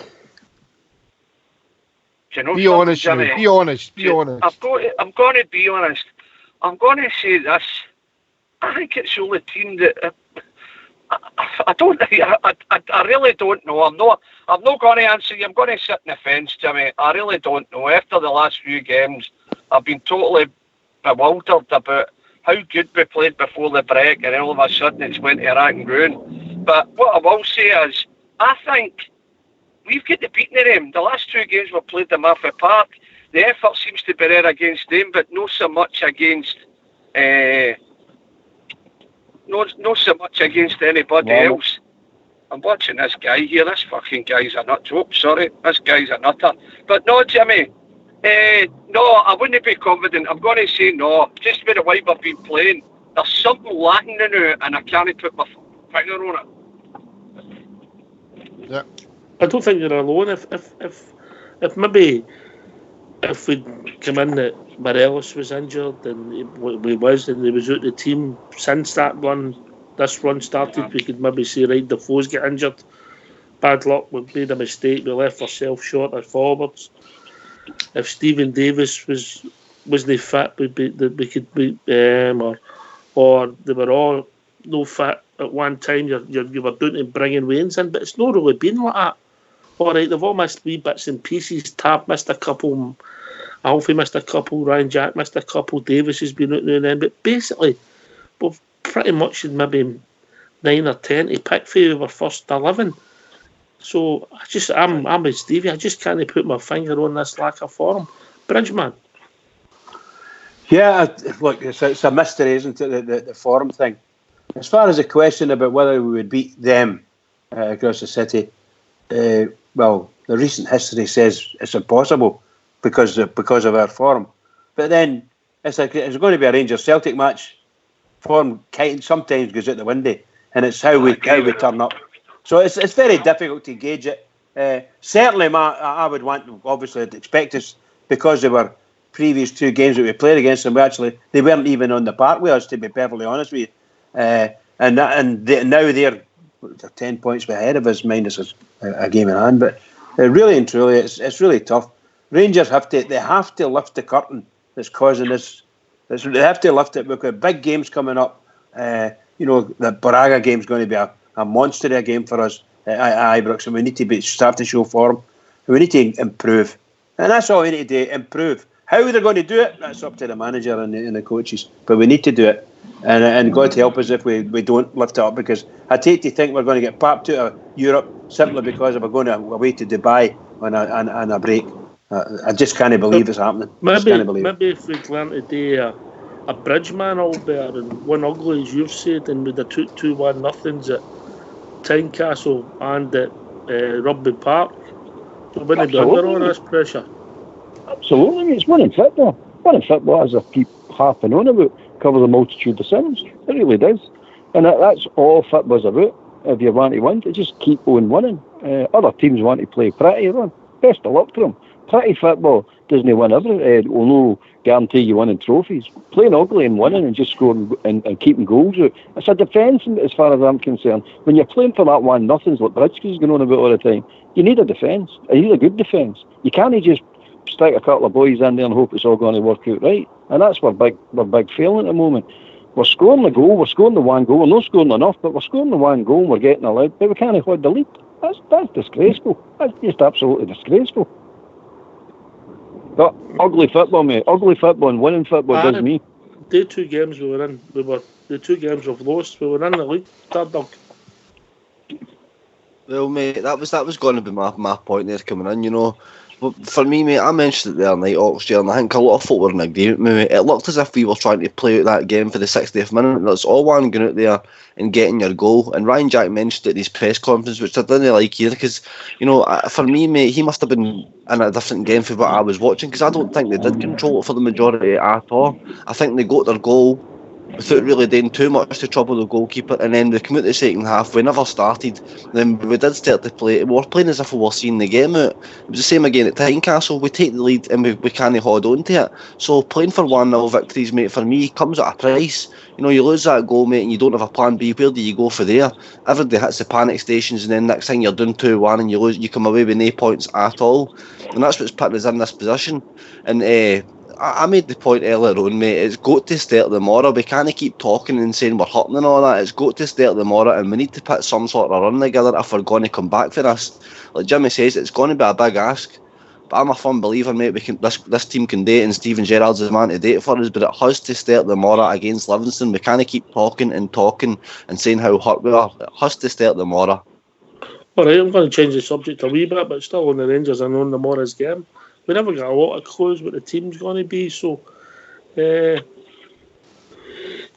You know, be honest, Jimmy, be honest. I'm going to be honest. I'm going to say this. I think it's the only team that I don't. I really don't know. I'm not going to answer you. I'm going to sit in the fence, Jimmy. I really don't know. After the last few games, I've been totally bewildered about how good we played before the break, and all of a sudden it's went to rack and ruin. But what I will say is, I think we've got the beating of them. The last 2 games we played them off the park. The effort seems to be there against them, but not so much against not so much against anybody else. I'm watching this guy here. This fucking guy's a nut. Oh, sorry, this guy's a nutter. But no, Jimmy. No, I wouldn't be confident. I'm going to say no. Just with the way we've been playing, there's something lacking in it, and I can't put my finger on it. Yeah. I don't think you're alone. If maybe if we'd come in that Morelos was injured and he was out the team since this run started, we could maybe say, right, Defoe's get injured. Bad luck, we made a mistake, we left ourselves short as forwards. If Stephen Davis wasn't fit, we could beat them, or they were all no fit at one time. You were doing to bringing Waynes in, but it's not really been like that. All right, they've all missed wee bits and pieces. Tab missed a couple, Alfie missed a couple, Ryan Jack missed a couple, Davis has been out now and then, but basically we've pretty much had maybe 9 or 10 to pick for our first 11. So I'm with Stevie. I just can't put my finger on this lack of form. Bridgeman. Yeah, look, it's a mystery, isn't it, the form thing. As far as the question about whether we would beat them across the city, well, the recent history says it's impossible because of our form. But then it's going to be a Rangers-Celtic match. Form sometimes goes out the window, and it's how we turn up. So it's very difficult to gauge it. Certainly, I would obviously expect us, because they were previous 2 games that we played against them. They weren't even on the park with us, to be perfectly honest with you. Now they're 10 points ahead of us, minus a game in hand. But really and truly, it's really tough. Rangers have to lift the curtain that's causing this. They have to lift it. We've got big games coming up. The Braga game's going to be a monster of a game for us at Ibrox, and we need to start to show form. We need to improve, and that's all we need to do. Improve. How they're going to do it, that's up to the manager and the coaches. But we need to do it, and God help us if we don't lift it up, because I'd hate to think we're going to get popped out of Europe simply because we're going away to Dubai on a break. I just can't believe it's happening. Maybe if we learn to do a bridge man all better and one ugly, as you've said, and with the 2-1 nothings at Tynecastle and at Rugby Park, we wouldn't be under all this pressure. Absolutely, mate. It's winning football. Winning football, as I keep harping on about, covers a multitude of sins. It really does. And that's all football's about. If you want to win, to just keep on winning. Other teams want to play pretty. Best of luck to them. Pretty football doesn't win everything. Will no guarantee you winning trophies. Playing ugly and winning and just scoring and keeping goals out. It's a defence, as far as I'm concerned. When you're playing for that 1-0, like Bridges going on about all the time, you need a defence. You need a good defence. You can't just stick a couple of boys in there and hope it's all going to work out right. And that's where we're big failing at the moment. We're scoring the goal, we're scoring the one goal, we're not scoring enough, but we're scoring the one goal and we're getting allowed, but we can't hold the lead. That's disgraceful. That's just absolutely disgraceful. But ugly football, mate. Ugly football and winning football does me. The 2 games we were in, the 2 games we've lost, we were in the league, third dog. Well, mate, that was going to be my point there coming in, But for me, mate, I mentioned it the other night, Oxford, and I think a lot of folk were in agreement with me. It looked as if we were trying to play out that game for the 60th minute. That's all one going out there and getting your goal. And Ryan Jack mentioned at his press conference, which I didn't like either, because, for me, mate, he must have been in a different game for what I was watching, because I don't think they did control it for the majority at all. I think they got their goal without really doing too much to trouble the goalkeeper, and then we came out the second half, we never started, then we did start to play, we were playing as if we were seeing the game out. It was the same again at Tynecastle, we take the lead and we can't hold on to it. So playing for 1-0 victories, mate, for me comes at a price. You lose that goal, mate, and you don't have a plan B. Where do you go for there? Everybody hits the panic stations, and then next thing you're doing 2-1 and you come away with no points at all. And that's what's putting us in this position. And I made the point earlier on, mate, it's got to start tomorrow. We can't keep talking and saying we're hurting and all that. It's got to start tomorrow, and we need to put some sort of run together if we're going to come back for this. Like Jimmy says, it's going to be a big ask. But I'm a firm believer, mate, this team can do it, and Steven Gerrard's the man to do it for us, but it has to start tomorrow against Livingston. We can't keep talking and saying how hurt we are. It has to start tomorrow. Alright, I'm going to change the subject a wee bit, but still on the Rangers and on tomorrow's game. We never got a lot of clues what the team's going to be, so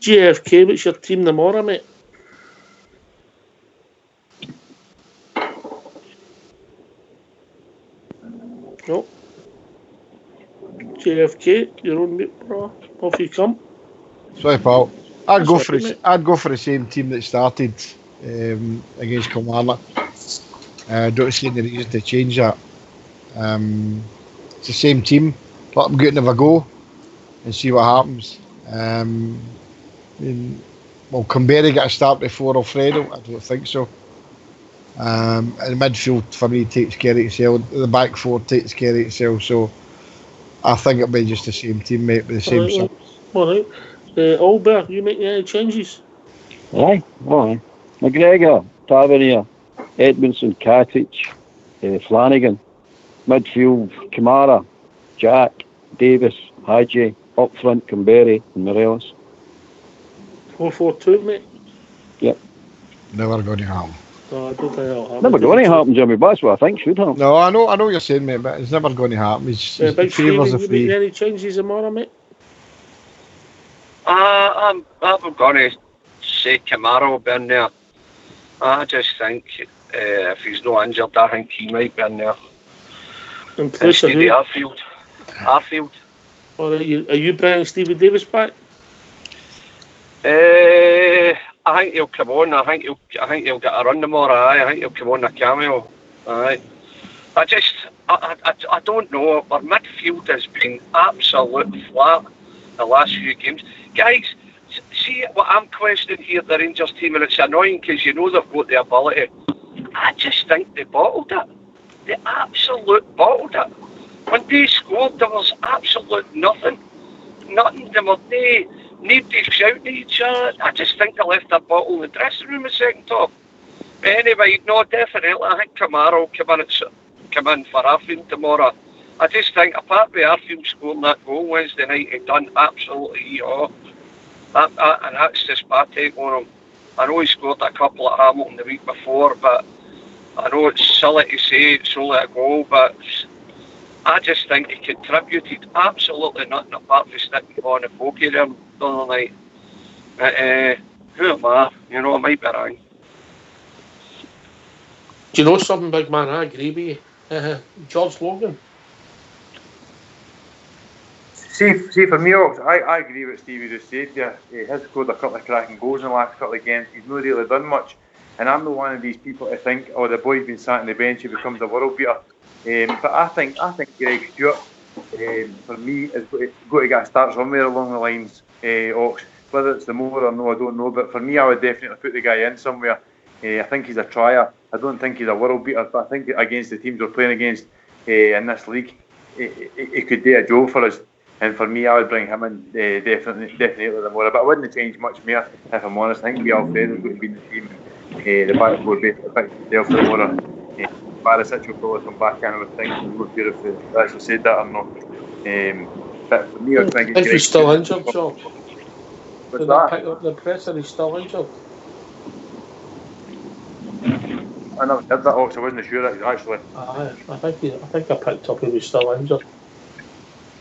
GFK, what's your team tomorrow, mate? No. JFK, you're on mute, bro. Off you come. Sorry, pal. I'd go for the same team that started against Kilmarnock. Don't see any reason to change that. It's the same team. Let them get and have a go and see what happens. Will Cumberi get a start before Alfredo? I don't think so. And the midfield for me takes care of itself. The back four takes care of itself. So I think it'll be just the same team, mate, with the same sub. Alright. Albert, you make any changes? Aye. McGregor, Tavernier, Edmondson, Katic, Flanagan. Midfield, Kamara, Jack, Davis, Hadji. Up front, Cumberi and Morelos. 4-4-2, mate? Yep. Never going to happen. No, I don't think it'll happen. Never going to happen, Jimmy, but that's what I think should happen. No, I know what you're saying, mate, but it's never going to happen. It's Big favours Stephen, of you free. make any changes tomorrow, mate? I'm going to say Kamara will be in there. I just think if he's not injured, I think he might be in there. In place of who? Arfield. Are you bringing Stevie Davis back? I think he'll come on. I think he'll get a run tomorrow. I think he'll come on a cameo. Aye. I don't know. Our midfield has been absolutely flat the last few games. Guys, see what I'm questioning here, the Rangers team, and it's annoying because you know they've got the ability. I just think they bottled it. They absolute bottled it. When they scored, there was absolute nothing. Nothing. There was nobody shouting at each other. I just think they left their bottle in the dressing room a second top. But anyway, no, definitely. I think Kamara will come in for Arfield tomorrow. I just think, apart from Arfield scoring that goal Wednesday night, he done absolutely all. And that's just my take on him. I know he scored a couple at Hamilton the week before, but I know it's silly to say it's only a goal, but I just think he contributed absolutely nothing apart from sticking on the pokey there the other night. Who am I? You know, I might be wrong. Do you know something, big man? I agree with you. George Logan. See, for me, I agree with Stevie just said there. He has scored a couple of cracking goals in the last couple of games. He's not really done much. And I'm not one of these people to think, oh, the boy's been sat on the bench, he becomes a world beater. But I think Greg Stewart, for me, is got to get a start somewhere along the lines. Ox. Whether it's the more or no, I don't know. But for me, I would definitely put the guy in somewhere. I think he's a trier. I don't think he's a world beater, but I think against the teams we're playing against in this league, he could do a job for us. And for me, I would bring him in definitely the more. But I wouldn't change much more, if I'm honest. I think Alfredo's going to be in the team. The back four basically picked himself for the more. Barisic will probably come back in, I would think. I'm not sure if they actually said that or not. But for me, I think if he's still injured, George. Did they pick up the press and he's still injured? I never did that, Ox. I wasn't sure that actually. I think I picked up he was still injured.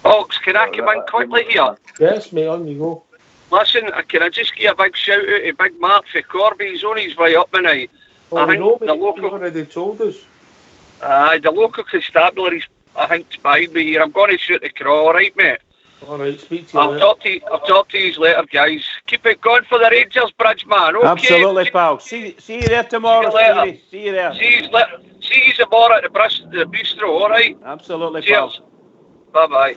Ox, can I come in quickly here? Yes, mate, on you go. Listen, can I just give a big shout out to Big Mark for Corby? He's on his way up tonight. Oh, I think the local already told us. The local constabulary's, I think, spied me here. I'm going to shoot the craw, alright, mate? Alright, speak to you later. I'll talk to you later, guys. Keep it going for the Rangers, Bridge, man. Okay? Absolutely, pal. See you there tomorrow, Stevie. See you there. See you tomorrow at the bistro, alright? Absolutely, cheers. pal. Bye-bye.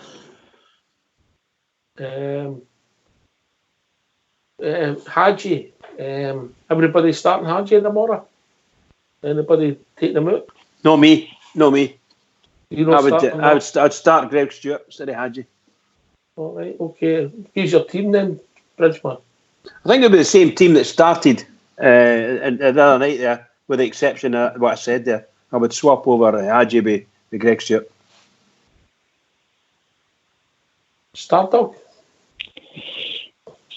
Hadji. Everybody starting Hadji tomorrow? Anybody take them out? No me. I'd start Greg Stewart instead of Hadji. All right, okay. Who's your team then, Bridgeman? I think it'll be the same team that started the other night there, with the exception of what I said there. I would swap over Hadji with Greg Stewart. Stardog?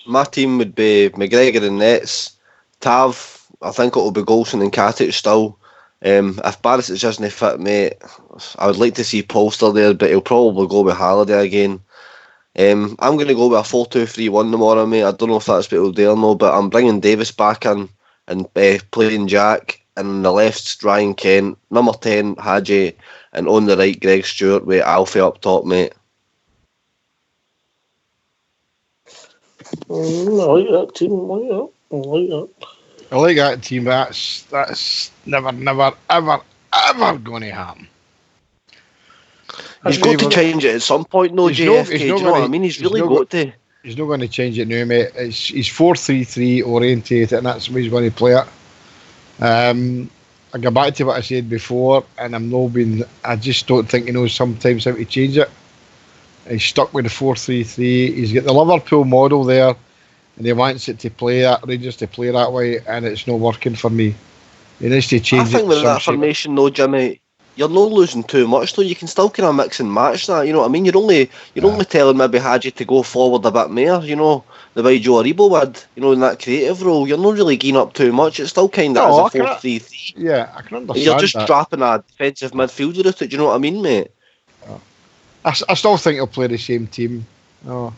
My team would be McGregor and Nets. Tav, I think it'll be Golson and Katic still. If Barisic isn't fit, mate, I would like to see Polster there, but he'll probably go with Halliday again. I'm going to go with a 4-2-3-1 tomorrow, mate. I don't know if that's what he'll do or no, but I'm bringing Davis back in and playing Jack. And on the left, Ryan Kent. Number 10, Hadji. And on the right, Greg Stewart with Alfie up top, mate. I like that team. I like that team, but that's never, ever going to happen. He's got to change it at some point, no, JFK. Do you know what I mean? He's really got to. He's not going to change it now, mate. He's 4-3-3 orientated, and that's where he's going to play it. I go back to what I said before, and I just don't think he knows sometimes how to change it. He's stuck with the 4-3-3. He's got the Liverpool model there, and he wants it to play that, Rangers to play that way, and it's not working for me. He needs to change it. I think with that formation, though, Jimmy, you're not losing too much, though. You can still kind of mix and match that. You know what I mean? You're only telling maybe Hadji to go forward a bit more. You know, the way Joe Aribo would. You know, in that creative role, you're not really gaining up too much. It's still kind of as a 4-3-3. Yeah, I can understand. You're just that. dropping a defensive midfielder at it. Do you know what I mean, mate? I still think he'll play the same team. I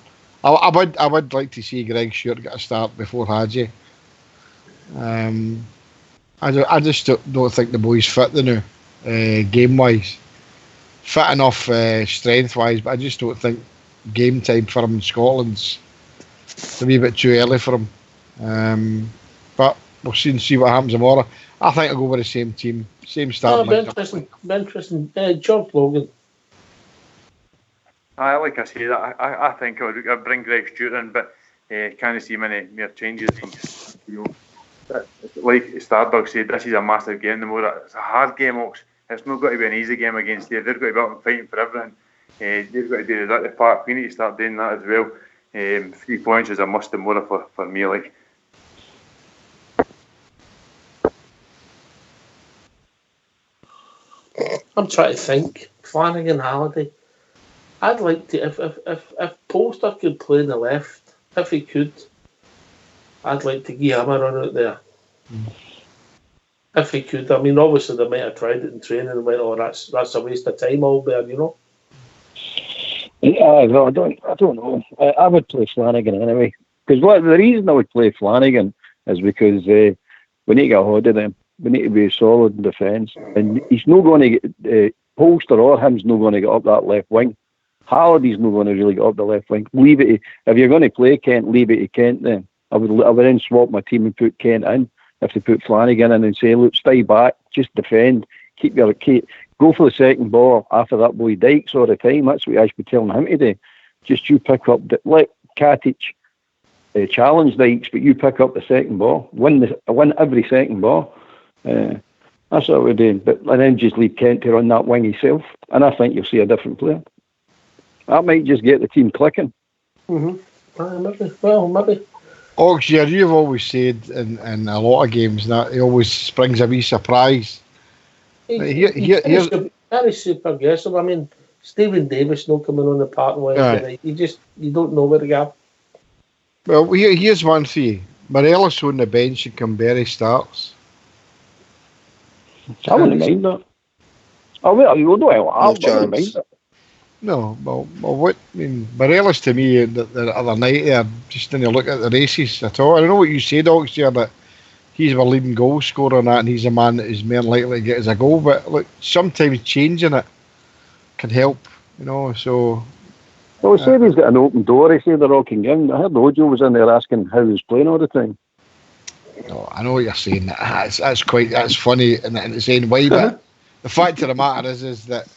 would like to see Greg Stewart get a start before Hadji. I just don't think the boy's fit now, game wise. Fit enough strength wise, but I just don't think game time for him in Scotland's a wee bit too early for him. But we'll see what happens tomorrow. I think I'll go with the same team, same start. Interesting. George Logan. Like I said, I think I would bring Greg Stewart in, but Can't see many more changes from, like Stardog said, this is a massive game. It's a hard game, Ox. It's not got to be an easy game against you. They've got to be out and fighting for everything. They've got to do that part. We need to start doing that as well. 3 points is a must and more for me. Like, I'm trying to think. Flanagan, Halliday. I'd like to, if Polster could play in the left, if he could, I'd like to give him a run out there. If he could. I mean, obviously they might have tried it in training and went, oh, that's a waste of time, Albert, you know? Yeah, no, I don't know. I would play Flanagan anyway. Because the reason I would play Flanagan is because we need to get a hold of them. We need to be solid in defence. And he's not going to get, Polster or him's not going to get up that left wing. Halliday's not going to really get up the left wing. Leave it. If you're going to play Kent, leave it to Kent then. I would then swap my team and put Kent in. If they put Flanagan in and say, look, stay back, just defend, go for the second ball after that boy Dykes all the time. That's what I should be telling him to do. Just you pick up, let Katic challenge Dykes, but you pick up the second ball, win every second ball. That's what we're doing. And then just leave Kent to run that wing himself, and I think you'll see a different player. That might just get the team clicking. Maybe. Well, maybe. Oxyar, you've always said in a lot of games that he always springs a wee surprise. He's very super aggressive. I mean, Stephen Davis not coming on the park Wednesday night. You don't know where to go. Well, here's one for you. Morelos on the bench and Camberry starts. I wouldn't mind that. I wouldn't mind that. No, well, what I mean, Morelos to me the other night there just didn't look at the races at all. I don't know what you said, Oxyar, that he's our leading goal scorer on that, and he's a man that is more likely to get us a goal. But look, sometimes changing it can help, you know. So. Well, he said he's got an open door. He said they're rocking in. I heard Ojo was in there asking how he was playing all the time. No, I know what you're saying. That's funny in the saying why, but the fact of the matter is that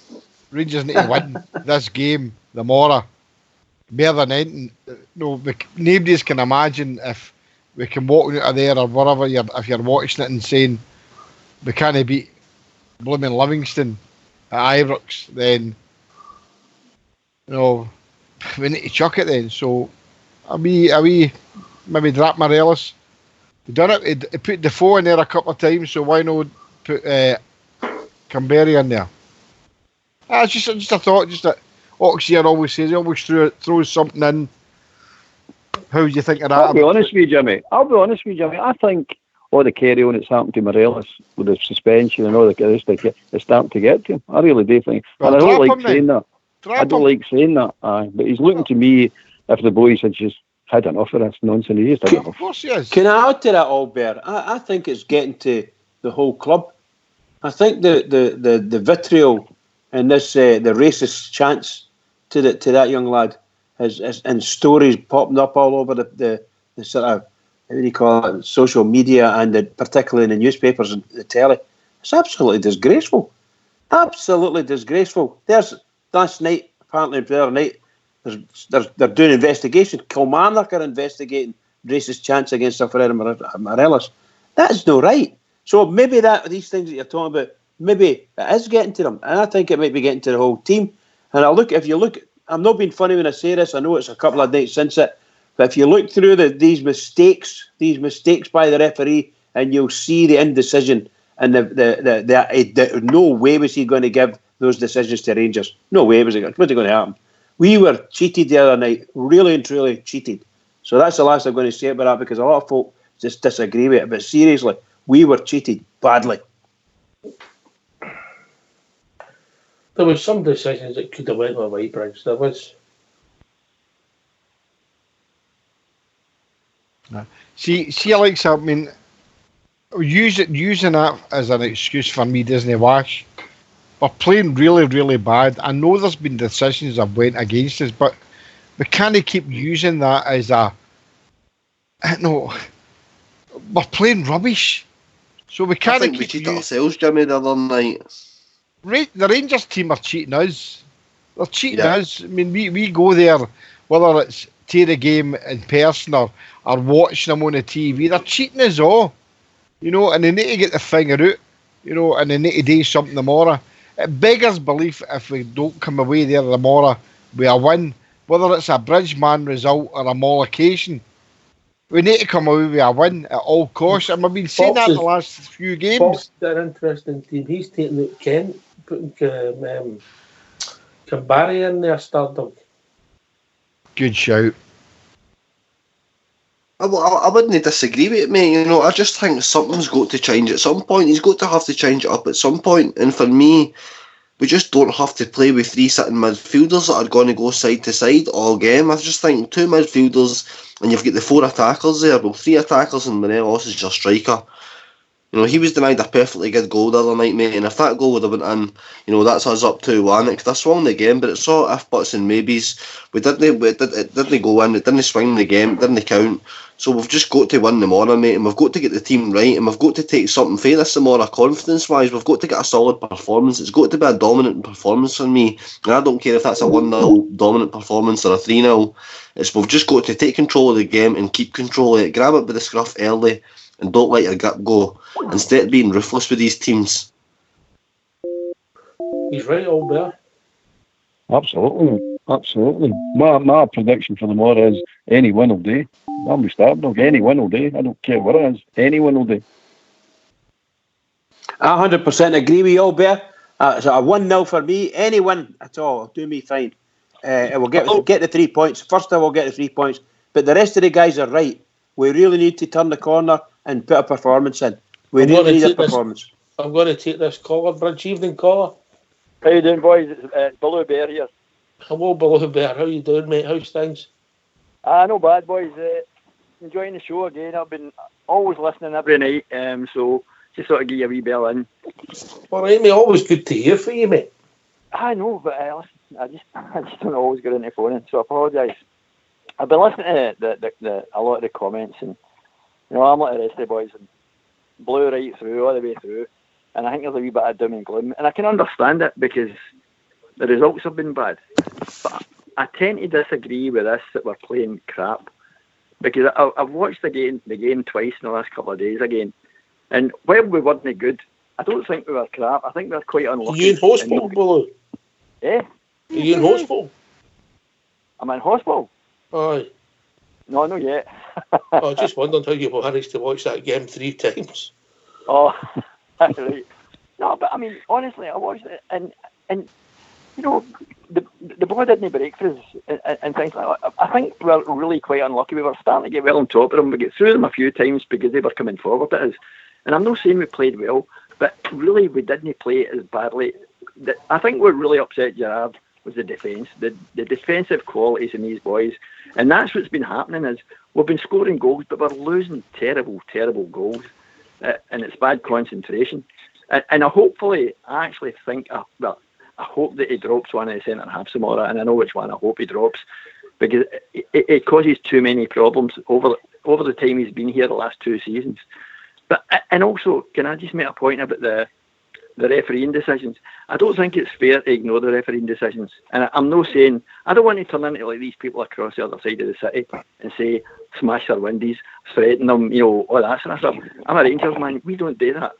Rangers need to win this game, the Mora, more than anything. No, nobody can imagine if we can walk out of there or wherever if you're watching it and saying we can't beat blooming Livingston at Ibrox, then we need to chuck it then. So are we maybe drop Morelos? We've done it. He put Defoe in there a couple of times, so why not put Camberry in there? It's just a thought. Just that Oxyar always says he always throws something in. How do you think of that? I'll be honest with you, Jimmy. I think all the carry on that's happened to Morelos with the suspension and all the rest of it is starting to get to him. I really do think. And I don't like saying that. But he's looking to me if the boys had just had enough of this nonsense. He just had enough. Of course he is. Can I add to that, Albert? I think it's getting to the whole club. I think the vitriol and this the racist chants to that young lad and stories popping up all over the sort of, how do you call it, social media and particularly in the newspapers and the telly. It's absolutely disgraceful. Absolutely disgraceful. There's last night, apparently the other night, they're doing investigation. Kilmarnock are investigating racist chants against Alfredo Morelos. That is no right. So maybe these things that you're talking about, maybe it is getting to them, and I think it might be getting to the whole team. And if you look, I'm not being funny when I say this. I know it's a couple of nights since it, but if you look through these mistakes by the referee, and you'll see the indecision and the no way was he going to give those decisions to Rangers. No way was it going to happen. We were cheated the other night, really and truly cheated. So that's the last I'm going to say about that, because a lot of folk just disagree with it. But seriously, we were cheated badly. There was some decisions that could have went with Whitebridge. There was. See, Alex, I mean, using that as an excuse for me doesn't wash. We're playing really, really bad. I know there's been decisions that went against us, but we can't keep using that as we're playing rubbish. So we can't keep... we cheated ourselves, Jimmy, the other night. The Rangers team are cheating us. They're cheating us. I mean, we go there, whether it's to the game in person or watching them on the TV. They're cheating us all, you know, and they need to get the finger out, you know, and they need to do something tomorrow. It beggars belief if we don't come away there tomorrow with a win, whether it's a Bridgeman result or a mollification. We need to come away with a win at all costs, and we've been saying that in the last few games. Fox, they're an interesting team. He's taking out Kent, putting Kambari in there, Stardog. Good shout. I wouldn't disagree with it, mate. You know, I just think something's got to change at some point. He's got to have to change it up at some point. And for me, we just don't have to play with 3 sitting midfielders that are going to go side to side all game. I just think 2 midfielders and you've got the 4 attackers there. Well, 3 attackers and Morelos is your striker. You know, he was denied a perfectly good goal the other night, mate, and if that goal would have went in, you know, that's us up 2-1. It could have swung the game, but it's all if, buts and maybes. It didn't go in, it didn't swing the game, it didn't count. So we've just got to win tomorrow, mate, and we've got to get the team right, and we've got to take something for this tomorrow, confidence-wise. We've got to get a solid performance. It's got to be a dominant performance for me, and I don't care if that's a 1-0 dominant performance or a 3-0. We've just got to take control of the game and keep control of it. Grab it by the scruff early and don't let your grip go. Instead of being ruthless with these teams. He's right, Albert. Absolutely. My prediction for tomorrow is any win will do. I'm with Stardog. Any win will do. I don't care what it is. Any win will do. I 100% agree with you, Albert. So a 1-0 for me. Any win at all will do me fine. We'll get the 3 points. First of all, we'll get the 3 points. But the rest of the guys are right. We really need to turn the corner and put a performance in. We really need a performance. I'm going to take this caller. Bridge, evening caller. How you doing, boys? It's Blue Bear here. Hello, Blue Bear. How you doing, mate? How's things? No bad, boys. Enjoying the show again. I've been always listening every night, so just sort of give you a wee bell in. All right, mate. Always good to hear from you, mate. I know, but I just don't always get into phoning, so I apologise. I've been listening to a lot of the comments, and you know, I'm like the rest of the boys, and Blue right through, all the way through, and I think there's a wee bit of doom and gloom, and I can understand it because the results have been bad. But I tend to disagree with this that we're playing crap, because I've watched the game twice in the last couple of days again, and while we weren't good, I don't think we were crap. I think we were quite unlucky. Are you in hospital, Blue? Eh? Are you in hospital? I'm in hospital. Aye. No, not yet. I just wondered how you managed to watch that game 3 times. Oh, right. No, but I mean, honestly, I watched it, and you know, the ball didn't break for us and things like that. I think we were really quite unlucky. We were starting to get well on top of them. We get through them a few times because they were coming forward at us. And I'm not saying we played well, but really we didn't play as badly. I think what really upset Gerrard was the defence, the defensive qualities in these boys. And that's what's been happening is we've been scoring goals, but we're losing terrible goals. And it's bad concentration. And I actually think, I hope that he drops one of the centre-halves tomorrow, and I know which one I hope he drops, because it causes too many problems over the time he's been here the last 2 seasons. And also, can I just make a point about the refereeing decisions? I don't think it's fair to ignore the refereeing decisions. And I'm not saying, I don't want to turn into like these people across the other side of the city and say, smash their windies, threaten them, you know, all that sort of stuff. I'm a Rangers man, we don't do that.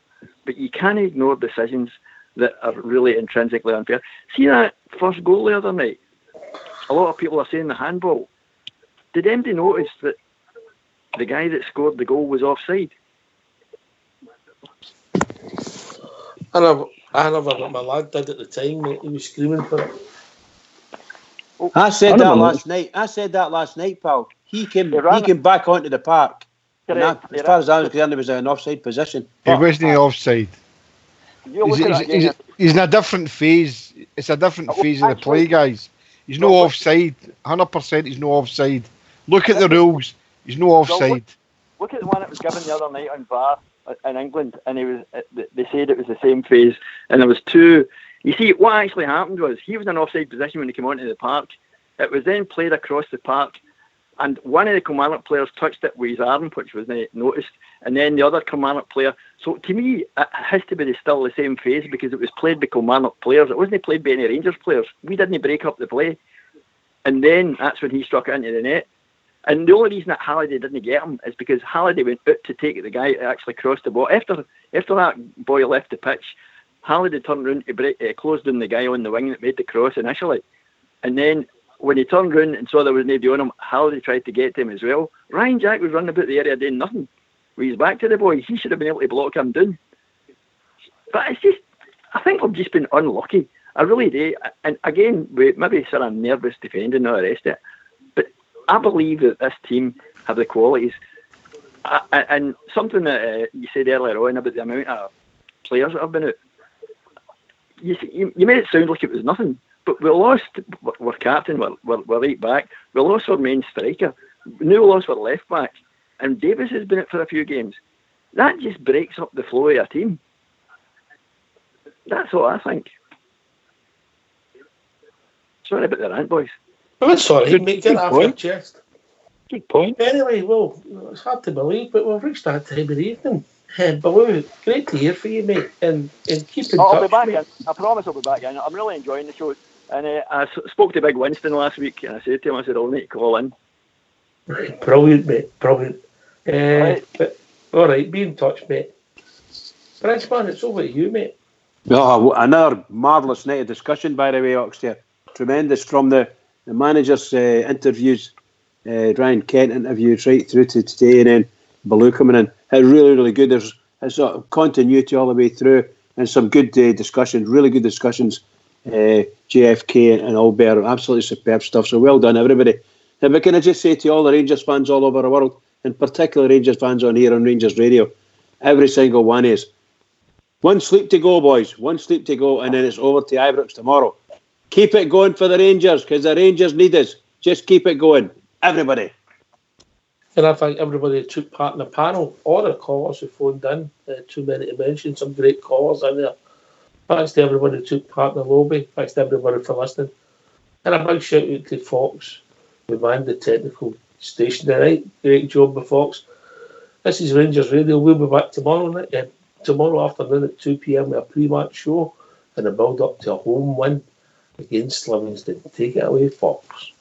But you can't ignore decisions that are really intrinsically unfair. See that first goal the other night? A lot of people are saying the handball. Did anybody notice that the guy that scored the goal was offside? I never got my lad did at the time, mate. He was screaming for it. I said that last night, pal. He came back onto the park. And as far as I was concerned, he was in an offside position. He wasn't offside. He's in a different phase. It's a different phase of the play, guys. He's no offside. 100% he's no offside. Look at the rules. He's no offside. Look at the one that was given the other night on VAR in England, and they said it was the same phase, and there was 2. You see, what actually happened was he was in an offside position when he came onto the park. It was then played across the park, and one of the Kilmarnock players touched it with his arm, which was noticed, and then the other Kilmarnock player. So to me, it has to be still the same phase because it was played by Kilmarnock players. It wasn't played by any Rangers players. We didn't break up the play. And then that's when he struck it into the net. And the only reason that Halliday didn't get him is because Halliday went out to take the guy that actually crossed the ball. After that boy left the pitch, Halliday turned round to closed down the guy on the wing that made the cross initially. And then when he turned round and saw there was nobody on him, Halliday tried to get to him as well. Ryan Jack was running about the area doing nothing. With his back to the boy, he should have been able to block him down. But it's just, I think we've just been unlucky. I really do. And again, we maybe sort of nervous defending and all the rest of it. But I believe that this team have the qualities. And something that you said earlier on about the amount of players that have been out, you made it sound like it was nothing. But we lost our captain, we're right back. We lost our main striker. We now lost our left back. And Davis has been out for a few games. That just breaks up the flow of a team. That's what I think. Sorry about the rant, boys. I'm sorry, mate. Get it off your chest. Good point. Anyway, well, it's hard to believe, but we've reached that time of the evening. Baloo, great to hear from you, mate, and keep in touch. I'll be back mate. in. I promise I'll be back in. I'm really enjoying the show. And I spoke to Big Winston last week, and I said to him, I said, I'll need to call in. Right, brilliant, mate, brilliant. But, all right, be in touch, mate. Bridgeman, it's over to you, mate. Oh, another marvellous night of discussion, by the way, Oxter. Tremendous from the manager's interviews, Ryan Kent interviews right through to today, and then Baloo coming in. It's really, really good. There's sort of continuity all the way through, and some good discussions, really good discussions. JFK and Albert, absolutely superb stuff. So well done, everybody. And we can I just say to all the Rangers fans all over the world, and particularly Rangers fans on here on Rangers Radio, every single one is one sleep to go, boys. One sleep to go, and then it's over to Ibrox tomorrow. Keep it going for the Rangers, because the Rangers need us. Just keep it going, everybody. And I think everybody who took part in the panel, all the callers who phoned in, too many to mention, some great callers in there. Thanks to everybody who took part in the lobby. Thanks to everybody for listening. And a big shout out to Fox, who manned the technical station tonight. Great job with Fox. This is Rangers Radio. We'll be back tomorrow afternoon at 2 p.m. with a pre-match show and a build-up to a home win against Livingston. Take it away, Fox.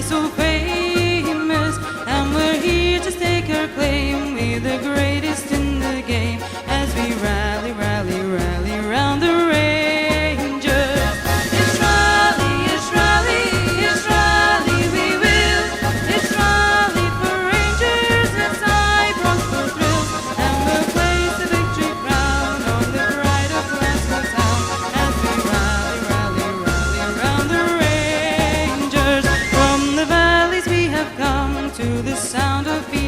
So famous, and we're here to stake our claim. We're the greatest in the game as we rally, rally, rally round the Rangers. It's rally, it's rally, it's rally, we will. It's rally for Rangers, it's Ibrox for thrills, and we'll place the victory crown on the pride of Glasgow town as we rally, rally, rally round the Rangers. From the valleys we have come to the sound of beat.